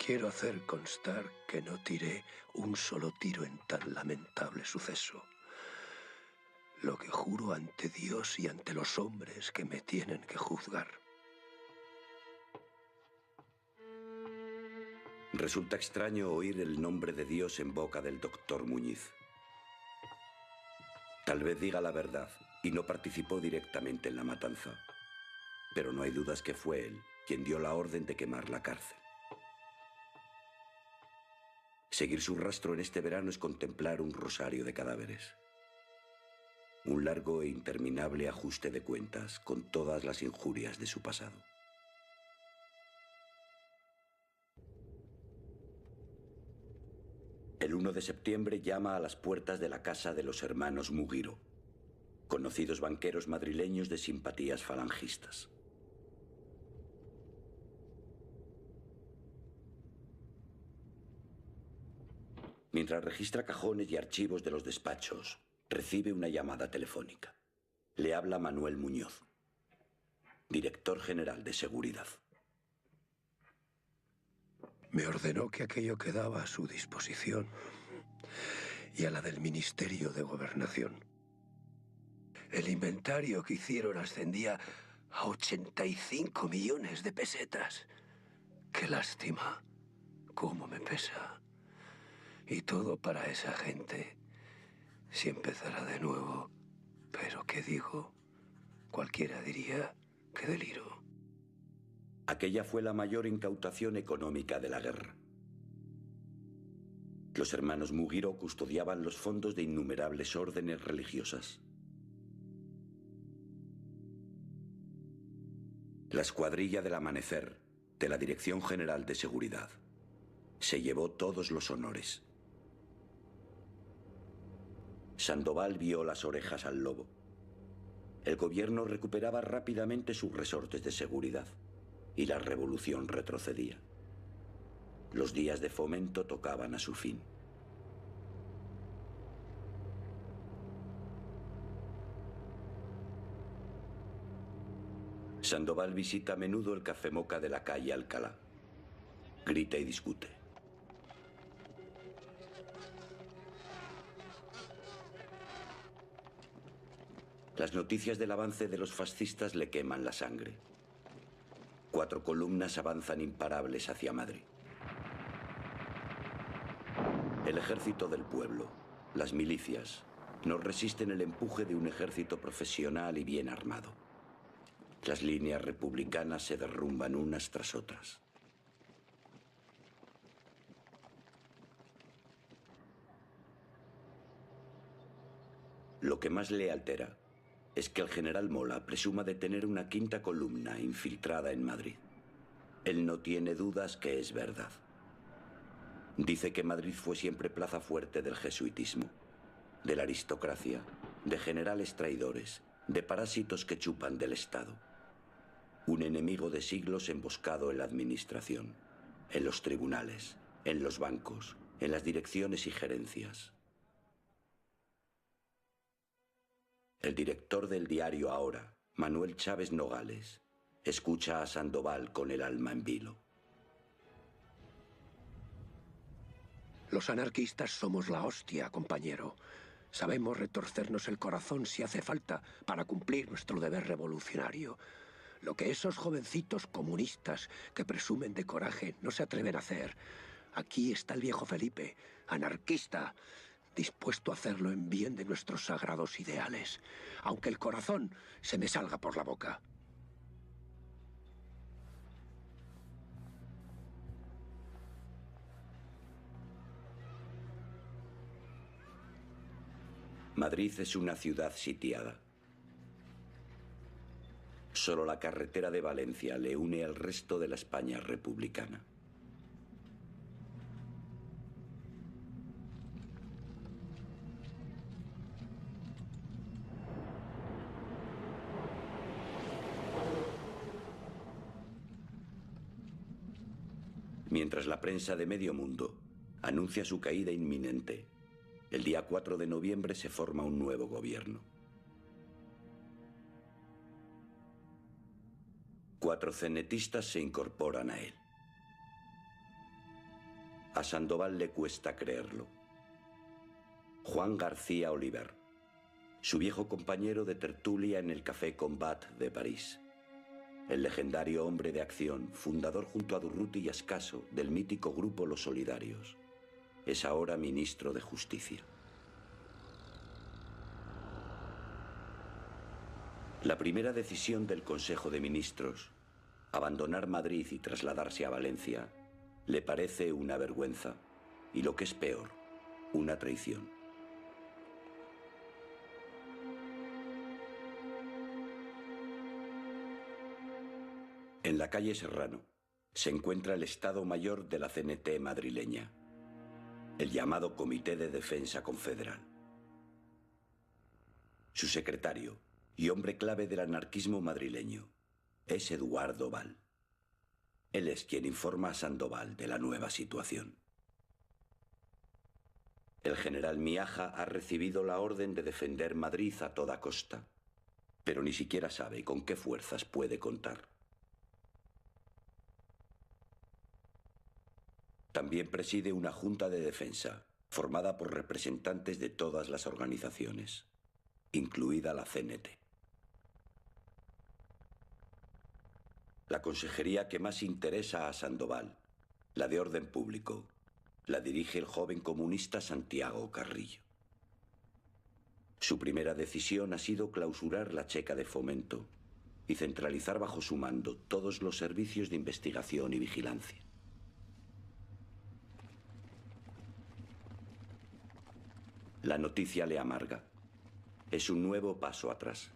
Quiero hacer constar que no tiré un solo tiro en tan lamentable suceso. Lo que juro ante Dios y ante los hombres que me tienen que juzgar. Resulta extraño oír el nombre de Dios en boca del doctor Muñiz. Tal vez diga la verdad y no participó directamente en la matanza, pero no hay dudas que fue él quien dio la orden de quemar la cárcel. Seguir su rastro en este verano es contemplar un rosario de cadáveres. Un largo e interminable ajuste de cuentas con todas las injurias de su pasado. El 1 de septiembre llama a las puertas de la casa de los hermanos Mugiro, conocidos banqueros madrileños de simpatías falangistas. Mientras registra cajones y archivos de los despachos, recibe una llamada telefónica. Le habla Manuel Muñoz, director general de Seguridad. Me ordenó que aquello quedaba a su disposición y a la del Ministerio de Gobernación. El inventario que hicieron ascendía a 85 millones de pesetas. ¡Qué lástima! ¡Cómo me pesa! Y todo para esa gente. Si empezara de nuevo. Pero, ¿qué digo? Cualquiera diría que deliro. Aquella fue la mayor incautación económica de la guerra. Los hermanos Mugiro custodiaban los fondos de innumerables órdenes religiosas. La escuadrilla del Amanecer, de la Dirección General de Seguridad, se llevó todos los honores. Sandoval vio las orejas al lobo. El gobierno recuperaba rápidamente sus resortes de seguridad y la revolución retrocedía. Los días de Fomento tocaban a su fin. Sandoval visita a menudo el Café Moca de la calle Alcalá. Grita y discute. Las noticias del avance de los fascistas le queman la sangre. 4 columnas avanzan imparables hacia Madrid. El ejército del pueblo, las milicias, no resisten el empuje de un ejército profesional y bien armado. Las líneas republicanas se derrumban unas tras otras. Lo que más le altera es que el general Mola presuma de tener una 5ª columna infiltrada en Madrid. Él no tiene dudas que es verdad. Dice que Madrid fue siempre plaza fuerte del jesuitismo, de la aristocracia, de generales traidores, de parásitos que chupan del Estado. Un enemigo de siglos emboscado en la administración, en los tribunales, en los bancos, en las direcciones y gerencias. El director del diario Ahora, Manuel Chávez Nogales, escucha a Sandoval con el alma en vilo. Los anarquistas somos la hostia, compañero. Sabemos retorcernos el corazón si hace falta para cumplir nuestro deber revolucionario. Lo que esos jovencitos comunistas que presumen de coraje no se atreven a hacer. Aquí está el viejo Felipe, anarquista, dispuesto a hacerlo en bien de nuestros sagrados ideales, aunque el corazón se me salga por la boca. Madrid es una ciudad sitiada. Solo la carretera de Valencia le une al resto de la España republicana. Mientras la prensa de medio mundo anuncia su caída inminente, el día 4 de noviembre se forma un nuevo gobierno. 4 cenetistas se incorporan a él. A Sandoval le cuesta creerlo. Juan García Oliver, su viejo compañero de tertulia en el Café Combat de París. El legendario hombre de acción, fundador junto a Durruti y Ascaso del mítico grupo Los Solidarios, es ahora ministro de Justicia. La primera decisión del Consejo de Ministros, abandonar Madrid y trasladarse a Valencia, le parece una vergüenza y, lo que es peor, una traición. En la calle Serrano se encuentra el Estado Mayor de la CNT madrileña, el llamado Comité de Defensa Confederal. Su secretario y hombre clave del anarquismo madrileño es Eduardo Val. Él es quien informa a Sandoval de la nueva situación. El general Miaja ha recibido la orden de defender Madrid a toda costa, pero ni siquiera sabe con qué fuerzas puede contar. También preside una junta de defensa, formada por representantes de todas las organizaciones, incluida la CNT. La consejería que más interesa a Sandoval, la de Orden Público, la dirige el joven comunista Santiago Carrillo. Su primera decisión ha sido clausurar la Checa de Fomento y centralizar bajo su mando todos los servicios de investigación y vigilancia. La noticia le amarga. Es un nuevo paso atrás.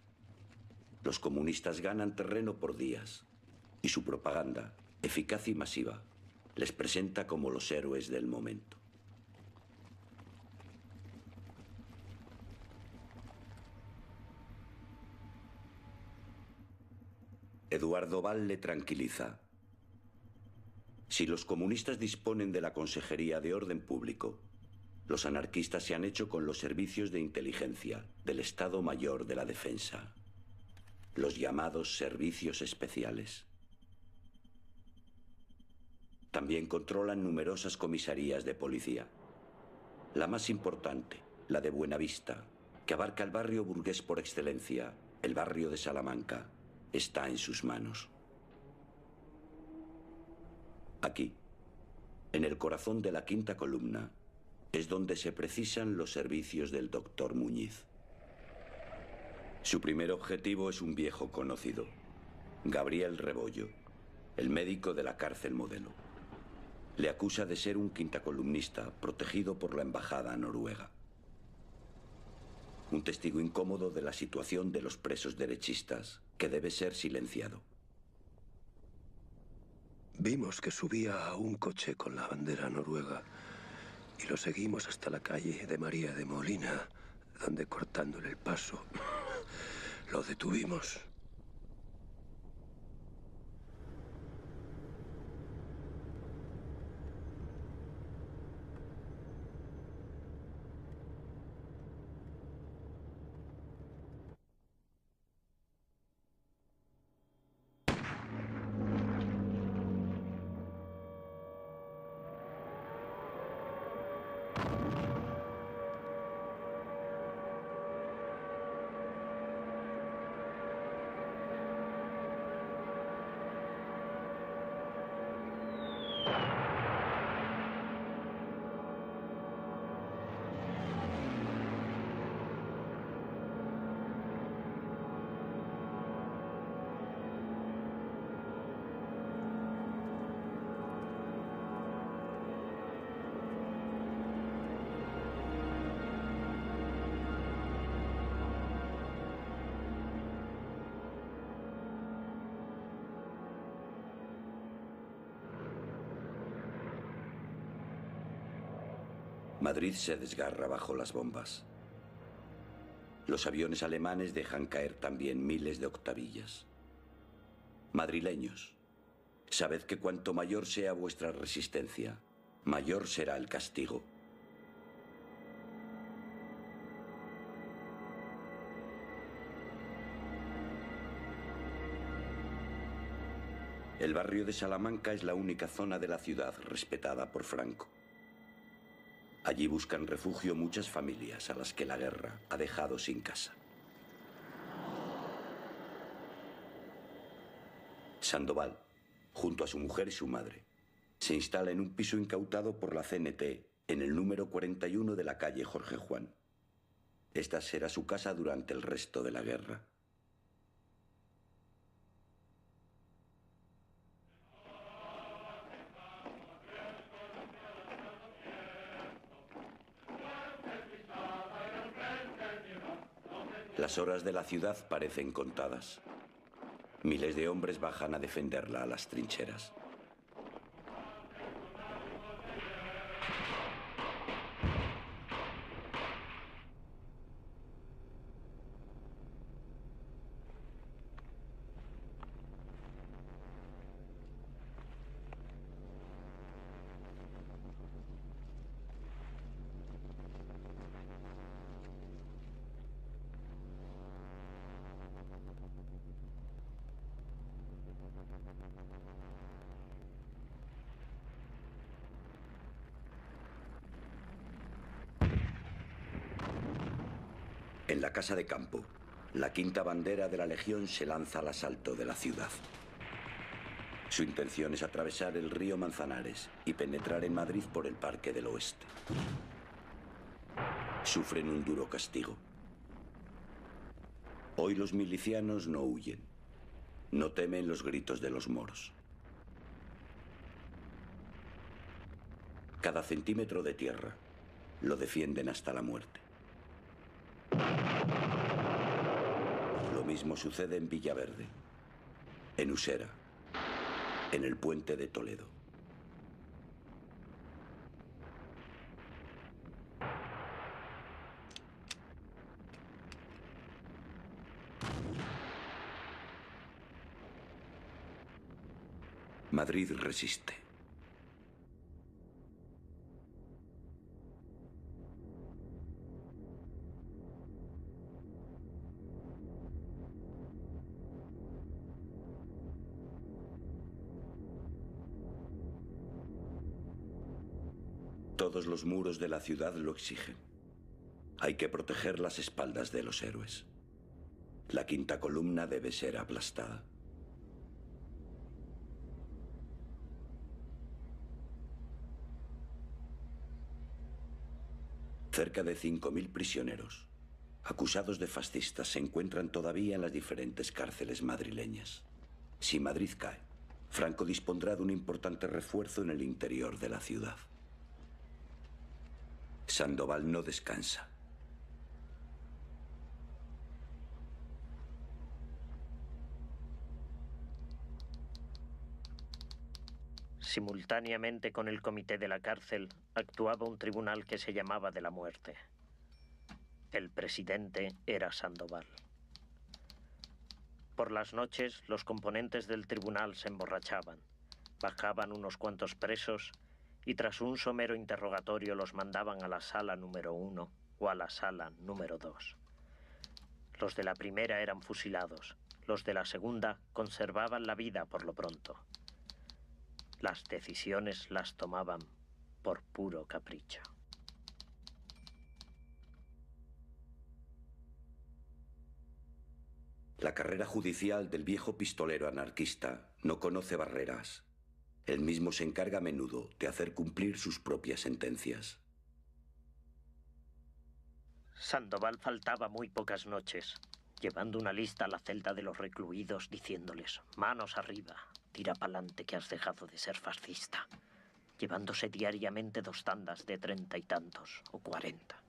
Los comunistas ganan terreno por días y su propaganda, eficaz y masiva, les presenta como los héroes del momento. Eduardo Val le tranquiliza. Si los comunistas disponen de la Consejería de Orden Público, los anarquistas se han hecho con los servicios de inteligencia del Estado Mayor de la Defensa, los llamados servicios especiales. También controlan numerosas comisarías de policía. La más importante, la de Buenavista, que abarca el barrio burgués por excelencia, el barrio de Salamanca, está en sus manos. Aquí, en el corazón de la quinta columna, es donde se precisan los servicios del doctor Muñiz. Su primer objetivo es un viejo conocido, Gabriel Rebollo, el médico de la cárcel Modelo. Le acusa de ser un quintacolumnista protegido por la embajada noruega. Un testigo incómodo de la situación de los presos derechistas, que debe ser silenciado. Vimos que subía a un coche con la bandera noruega y lo seguimos hasta la calle de María de Molina, donde, cortándole el paso, lo detuvimos. Madrid se desgarra bajo las bombas. Los aviones alemanes dejan caer también miles de octavillas. Madrileños, sabed que cuanto mayor sea vuestra resistencia, mayor será el castigo. El barrio de Salamanca es la única zona de la ciudad respetada por Franco. Allí buscan refugio muchas familias a las que la guerra ha dejado sin casa. Sandoval, junto a su mujer y su madre, se instala en un piso incautado por la CNT en el número 41 de la calle Jorge Juan. Esta será su casa durante el resto de la guerra. Las horas de la ciudad parecen contadas. Miles de hombres bajan a defenderla a las trincheras. En la casa de campo, la quinta bandera de la Legión se lanza al asalto de la ciudad. Su intención es atravesar el río Manzanares y penetrar en Madrid por el Parque del Oeste. Sufren un duro castigo. Hoy los milicianos no huyen, no temen los gritos de los moros. Cada centímetro de tierra lo defienden hasta la muerte. Lo mismo sucede en Villaverde, en Usera, en el puente de Toledo. Madrid resiste. Todos los muros de la ciudad lo exigen. Hay que proteger las espaldas de los héroes. La quinta columna debe ser aplastada. Cerca de 5.000 prisioneros, acusados de fascistas, se encuentran todavía en las diferentes cárceles madrileñas. Si Madrid cae, Franco dispondrá de un importante refuerzo en el interior de la ciudad. Sandoval no descansa. Simultáneamente con el comité de la cárcel, actuaba un tribunal que se llamaba de la muerte. El presidente era Sandoval. Por las noches, los componentes del tribunal se emborrachaban, bajaban unos cuantos presos y tras un somero interrogatorio los mandaban a la sala número 1 o a la sala número 2. Los de la primera eran fusilados, los de la segunda conservaban la vida por lo pronto. Las decisiones las tomaban por puro capricho. La carrera judicial del viejo pistolero anarquista no conoce barreras. Él mismo se encarga a menudo de hacer cumplir sus propias sentencias. Sandoval faltaba muy pocas noches, llevando una lista a la celda de los recluidos diciéndoles: manos arriba, tira pa'lante que has dejado de ser fascista, llevándose diariamente 2 tandas de 30 y tantos o 40.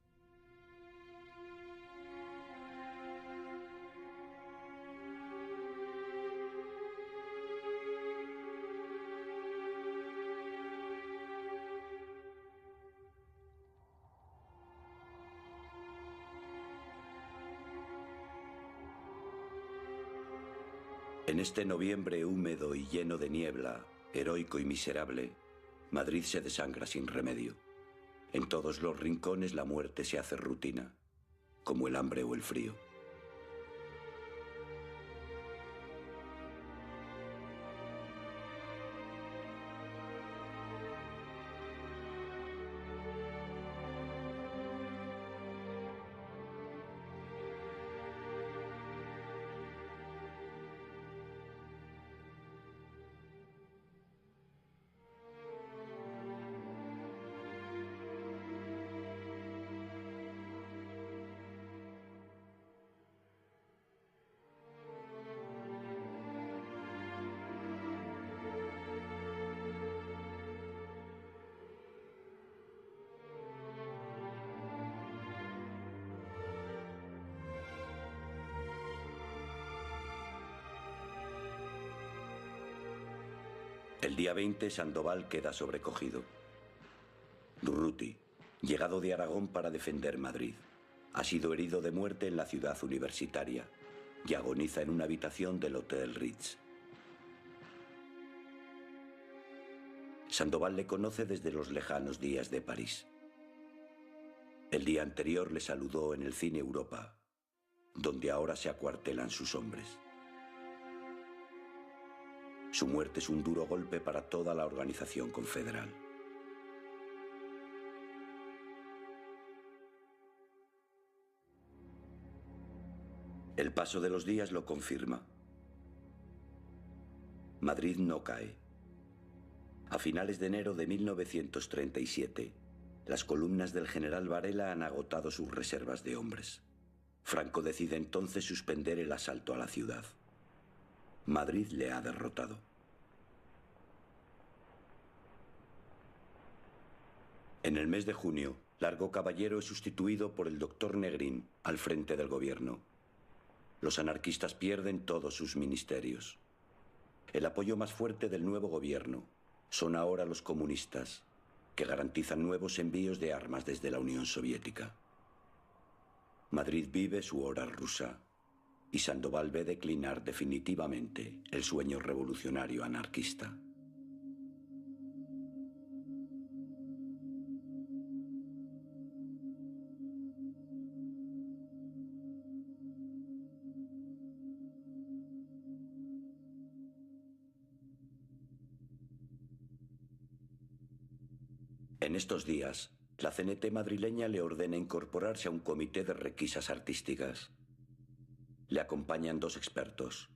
En este noviembre húmedo y lleno de niebla, heroico y miserable, Madrid se desangra sin remedio. En todos los rincones la muerte se hace rutina, como el hambre o el frío. El día 20, Sandoval queda sobrecogido. Durruti, llegado de Aragón para defender Madrid, ha sido herido de muerte en la ciudad universitaria y agoniza en una habitación del Hotel Ritz. Sandoval le conoce desde los lejanos días de París. El día anterior le saludó en el Cine Europa, donde ahora se acuartelan sus hombres. Su muerte es un duro golpe para toda la organización confederal. El paso de los días lo confirma. Madrid no cae. A finales de enero de 1937, las columnas del general Varela han agotado sus reservas de hombres. Franco decide entonces suspender el asalto a la ciudad. Madrid le ha derrotado. En el mes de junio, Largo Caballero es sustituido por el doctor Negrín al frente del gobierno. Los anarquistas pierden todos sus ministerios. El apoyo más fuerte del nuevo gobierno son ahora los comunistas, que garantizan nuevos envíos de armas desde la Unión Soviética. Madrid vive su hora rusa. Y Sandoval ve declinar definitivamente el sueño revolucionario anarquista. En estos días, la CNT madrileña le ordena incorporarse a un comité de requisas artísticas. Le acompañan 2 expertos.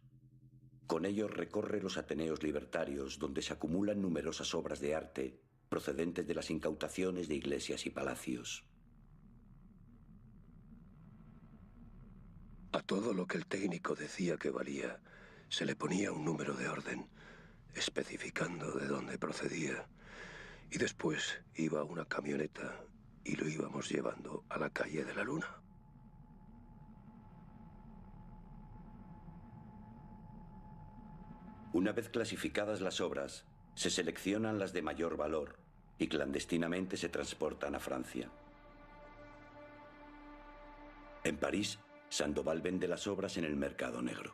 Con ellos recorre los ateneos libertarios, donde se acumulan numerosas obras de arte procedentes de las incautaciones de iglesias y palacios. A todo lo que el técnico decía que valía, se le ponía un número de orden, especificando de dónde procedía. Y después iba una camioneta y lo íbamos llevando a la calle de la Luna. Una vez clasificadas las obras, se seleccionan las de mayor valor y clandestinamente se transportan a Francia. En París, Sandoval vende las obras en el mercado negro.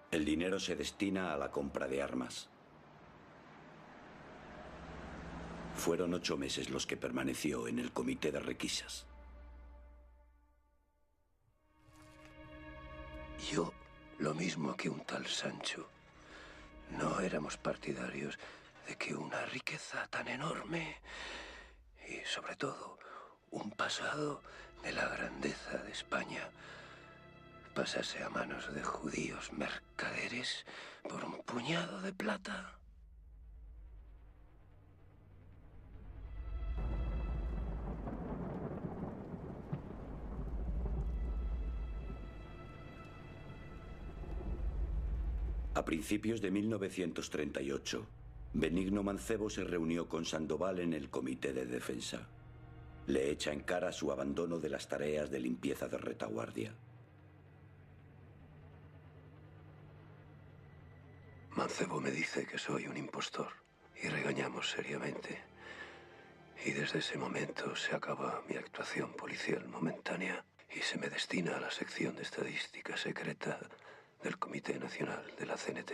El dinero se destina a la compra de armas. Fueron 8 meses los que permaneció en el comité de requisas. Yo, lo mismo que un tal Sancho, no éramos partidarios de que una riqueza tan enorme y, sobre todo, un pasado de la grandeza de España pasase a manos de judíos mercaderes por un puñado de plata. A principios de 1938, Benigno Mancebo se reunió con Sandoval en el Comité de Defensa. Le echa en cara su abandono de las tareas de limpieza de retaguardia. Mancebo me dice que soy un impostor y regañamos seriamente. Y desde ese momento se acaba mi actuación policial momentánea y se me destina a la sección de estadística secreta del Comité Nacional de la CNT.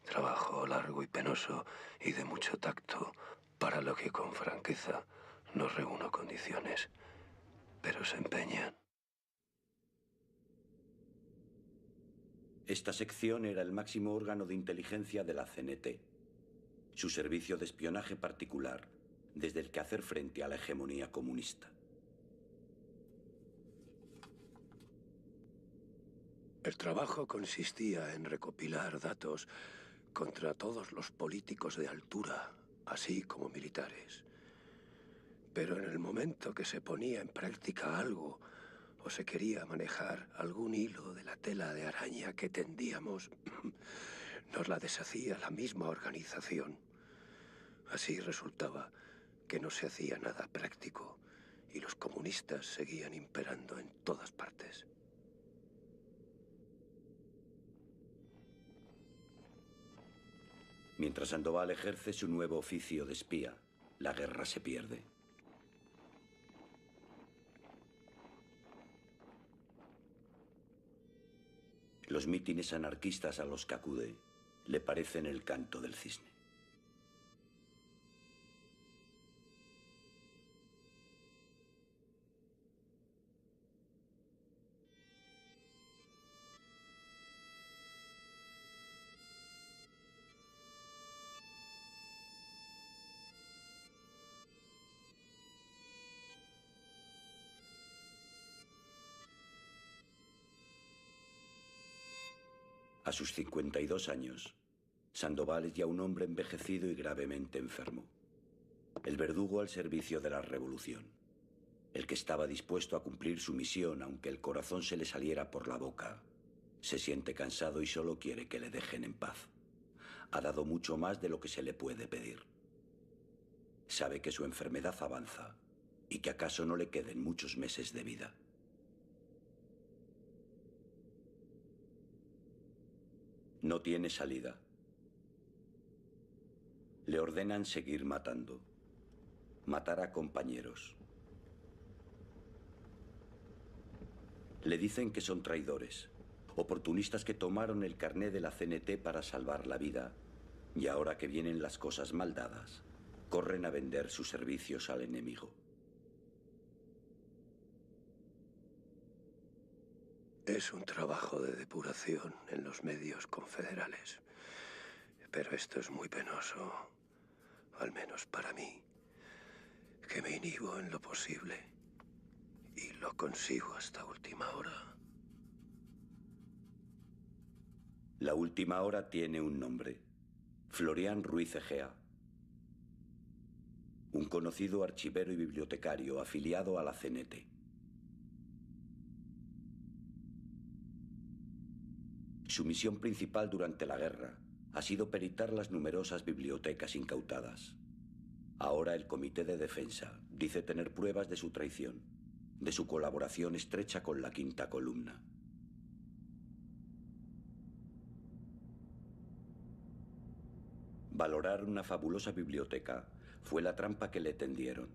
Trabajo largo y penoso y de mucho tacto, para lo que con franqueza no reúno condiciones, pero se empeñan. Esta sección era el máximo órgano de inteligencia de la CNT, su servicio de espionaje particular, desde el que hacer frente a la hegemonía comunista. El trabajo consistía en recopilar datos contra todos los políticos de altura, así como militares. Pero en el momento que se ponía en práctica algo, o se quería manejar algún hilo de la tela de araña que tendíamos, nos la deshacía la misma organización. Así resultaba que no se hacía nada práctico y los comunistas seguían imperando en todas partes. Mientras Sandoval ejerce su nuevo oficio de espía, la guerra se pierde. Los mítines anarquistas a los que acude le parecen el canto del cisne. A sus 52 años, Sandoval es ya un hombre envejecido y gravemente enfermo. El verdugo al servicio de la revolución. El que estaba dispuesto a cumplir su misión aunque el corazón se le saliera por la boca. Se siente cansado y solo quiere que le dejen en paz. Ha dado mucho más de lo que se le puede pedir. Sabe que su enfermedad avanza y que acaso no le queden muchos meses de vida. No tiene salida. Le ordenan seguir matando. Matar a compañeros. Le dicen que son traidores, oportunistas que tomaron el carné de la CNT para salvar la vida, y ahora que vienen las cosas mal dadas, corren a vender sus servicios al enemigo. Es un trabajo de depuración en los medios confederales. Pero esto es muy penoso, al menos para mí, que me inhibo en lo posible y lo consigo hasta última hora. La última hora tiene un nombre: Florian Ruiz Egea, un conocido archivero y bibliotecario afiliado a la CNT. Su misión principal durante la guerra ha sido peritar las numerosas bibliotecas incautadas. Ahora el Comité de Defensa dice tener pruebas de su traición, de su colaboración estrecha con la Quinta Columna. Valorar una fabulosa biblioteca fue la trampa que le tendieron.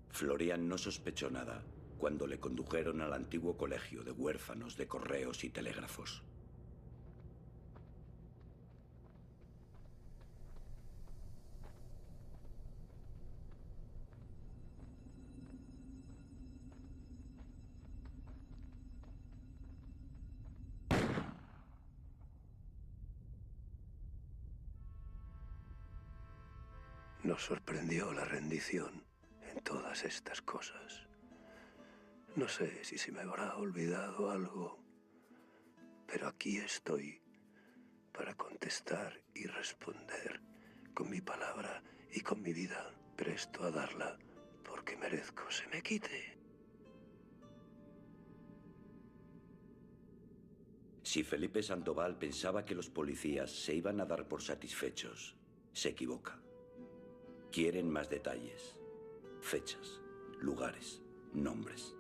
Florian no sospechó nada cuando le condujeron al antiguo colegio de huérfanos de correos y telégrafos. Nos sorprendió la rendición en todas estas cosas. No sé si se me habrá olvidado algo, pero aquí estoy para contestar y responder con mi palabra y con mi vida, presto a darla porque merezco se me quite. Si Felipe Sandoval pensaba que los policías se iban a dar por satisfechos, se equivoca. Quieren más detalles, fechas, lugares, nombres.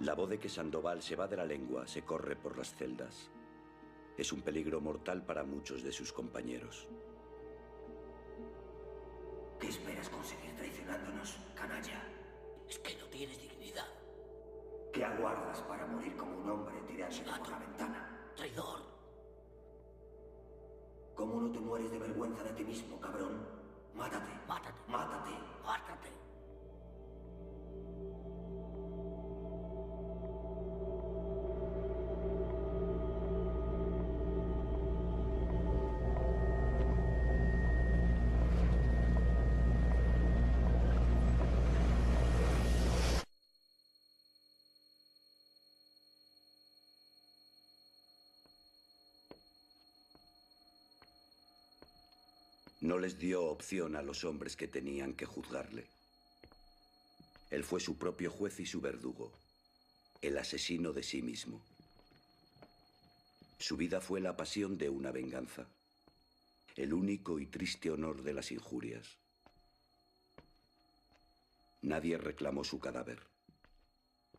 La voz de que Sandoval se va de la lengua se corre por las celdas. Es un peligro mortal para muchos de sus compañeros. ¿Qué esperas conseguir traicionándonos, canalla? Es que no tienes dignidad. ¿Qué aguardas para morir como un hombre tirándose por la ventana? Traidor. ¿Cómo no te mueres de vergüenza de ti mismo, cabrón? Mátate. Mátate. Mátate. Mátate. No les dio opción a los hombres que tenían que juzgarle. Él fue su propio juez y su verdugo, el asesino de sí mismo. Su vida fue la pasión de una venganza, el único y triste honor de las injurias. Nadie reclamó su cadáver.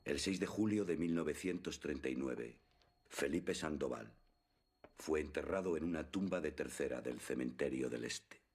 El 6 de julio de 1939, Felipe Sandoval fue enterrado en una tumba de tercera del Cementerio del Este.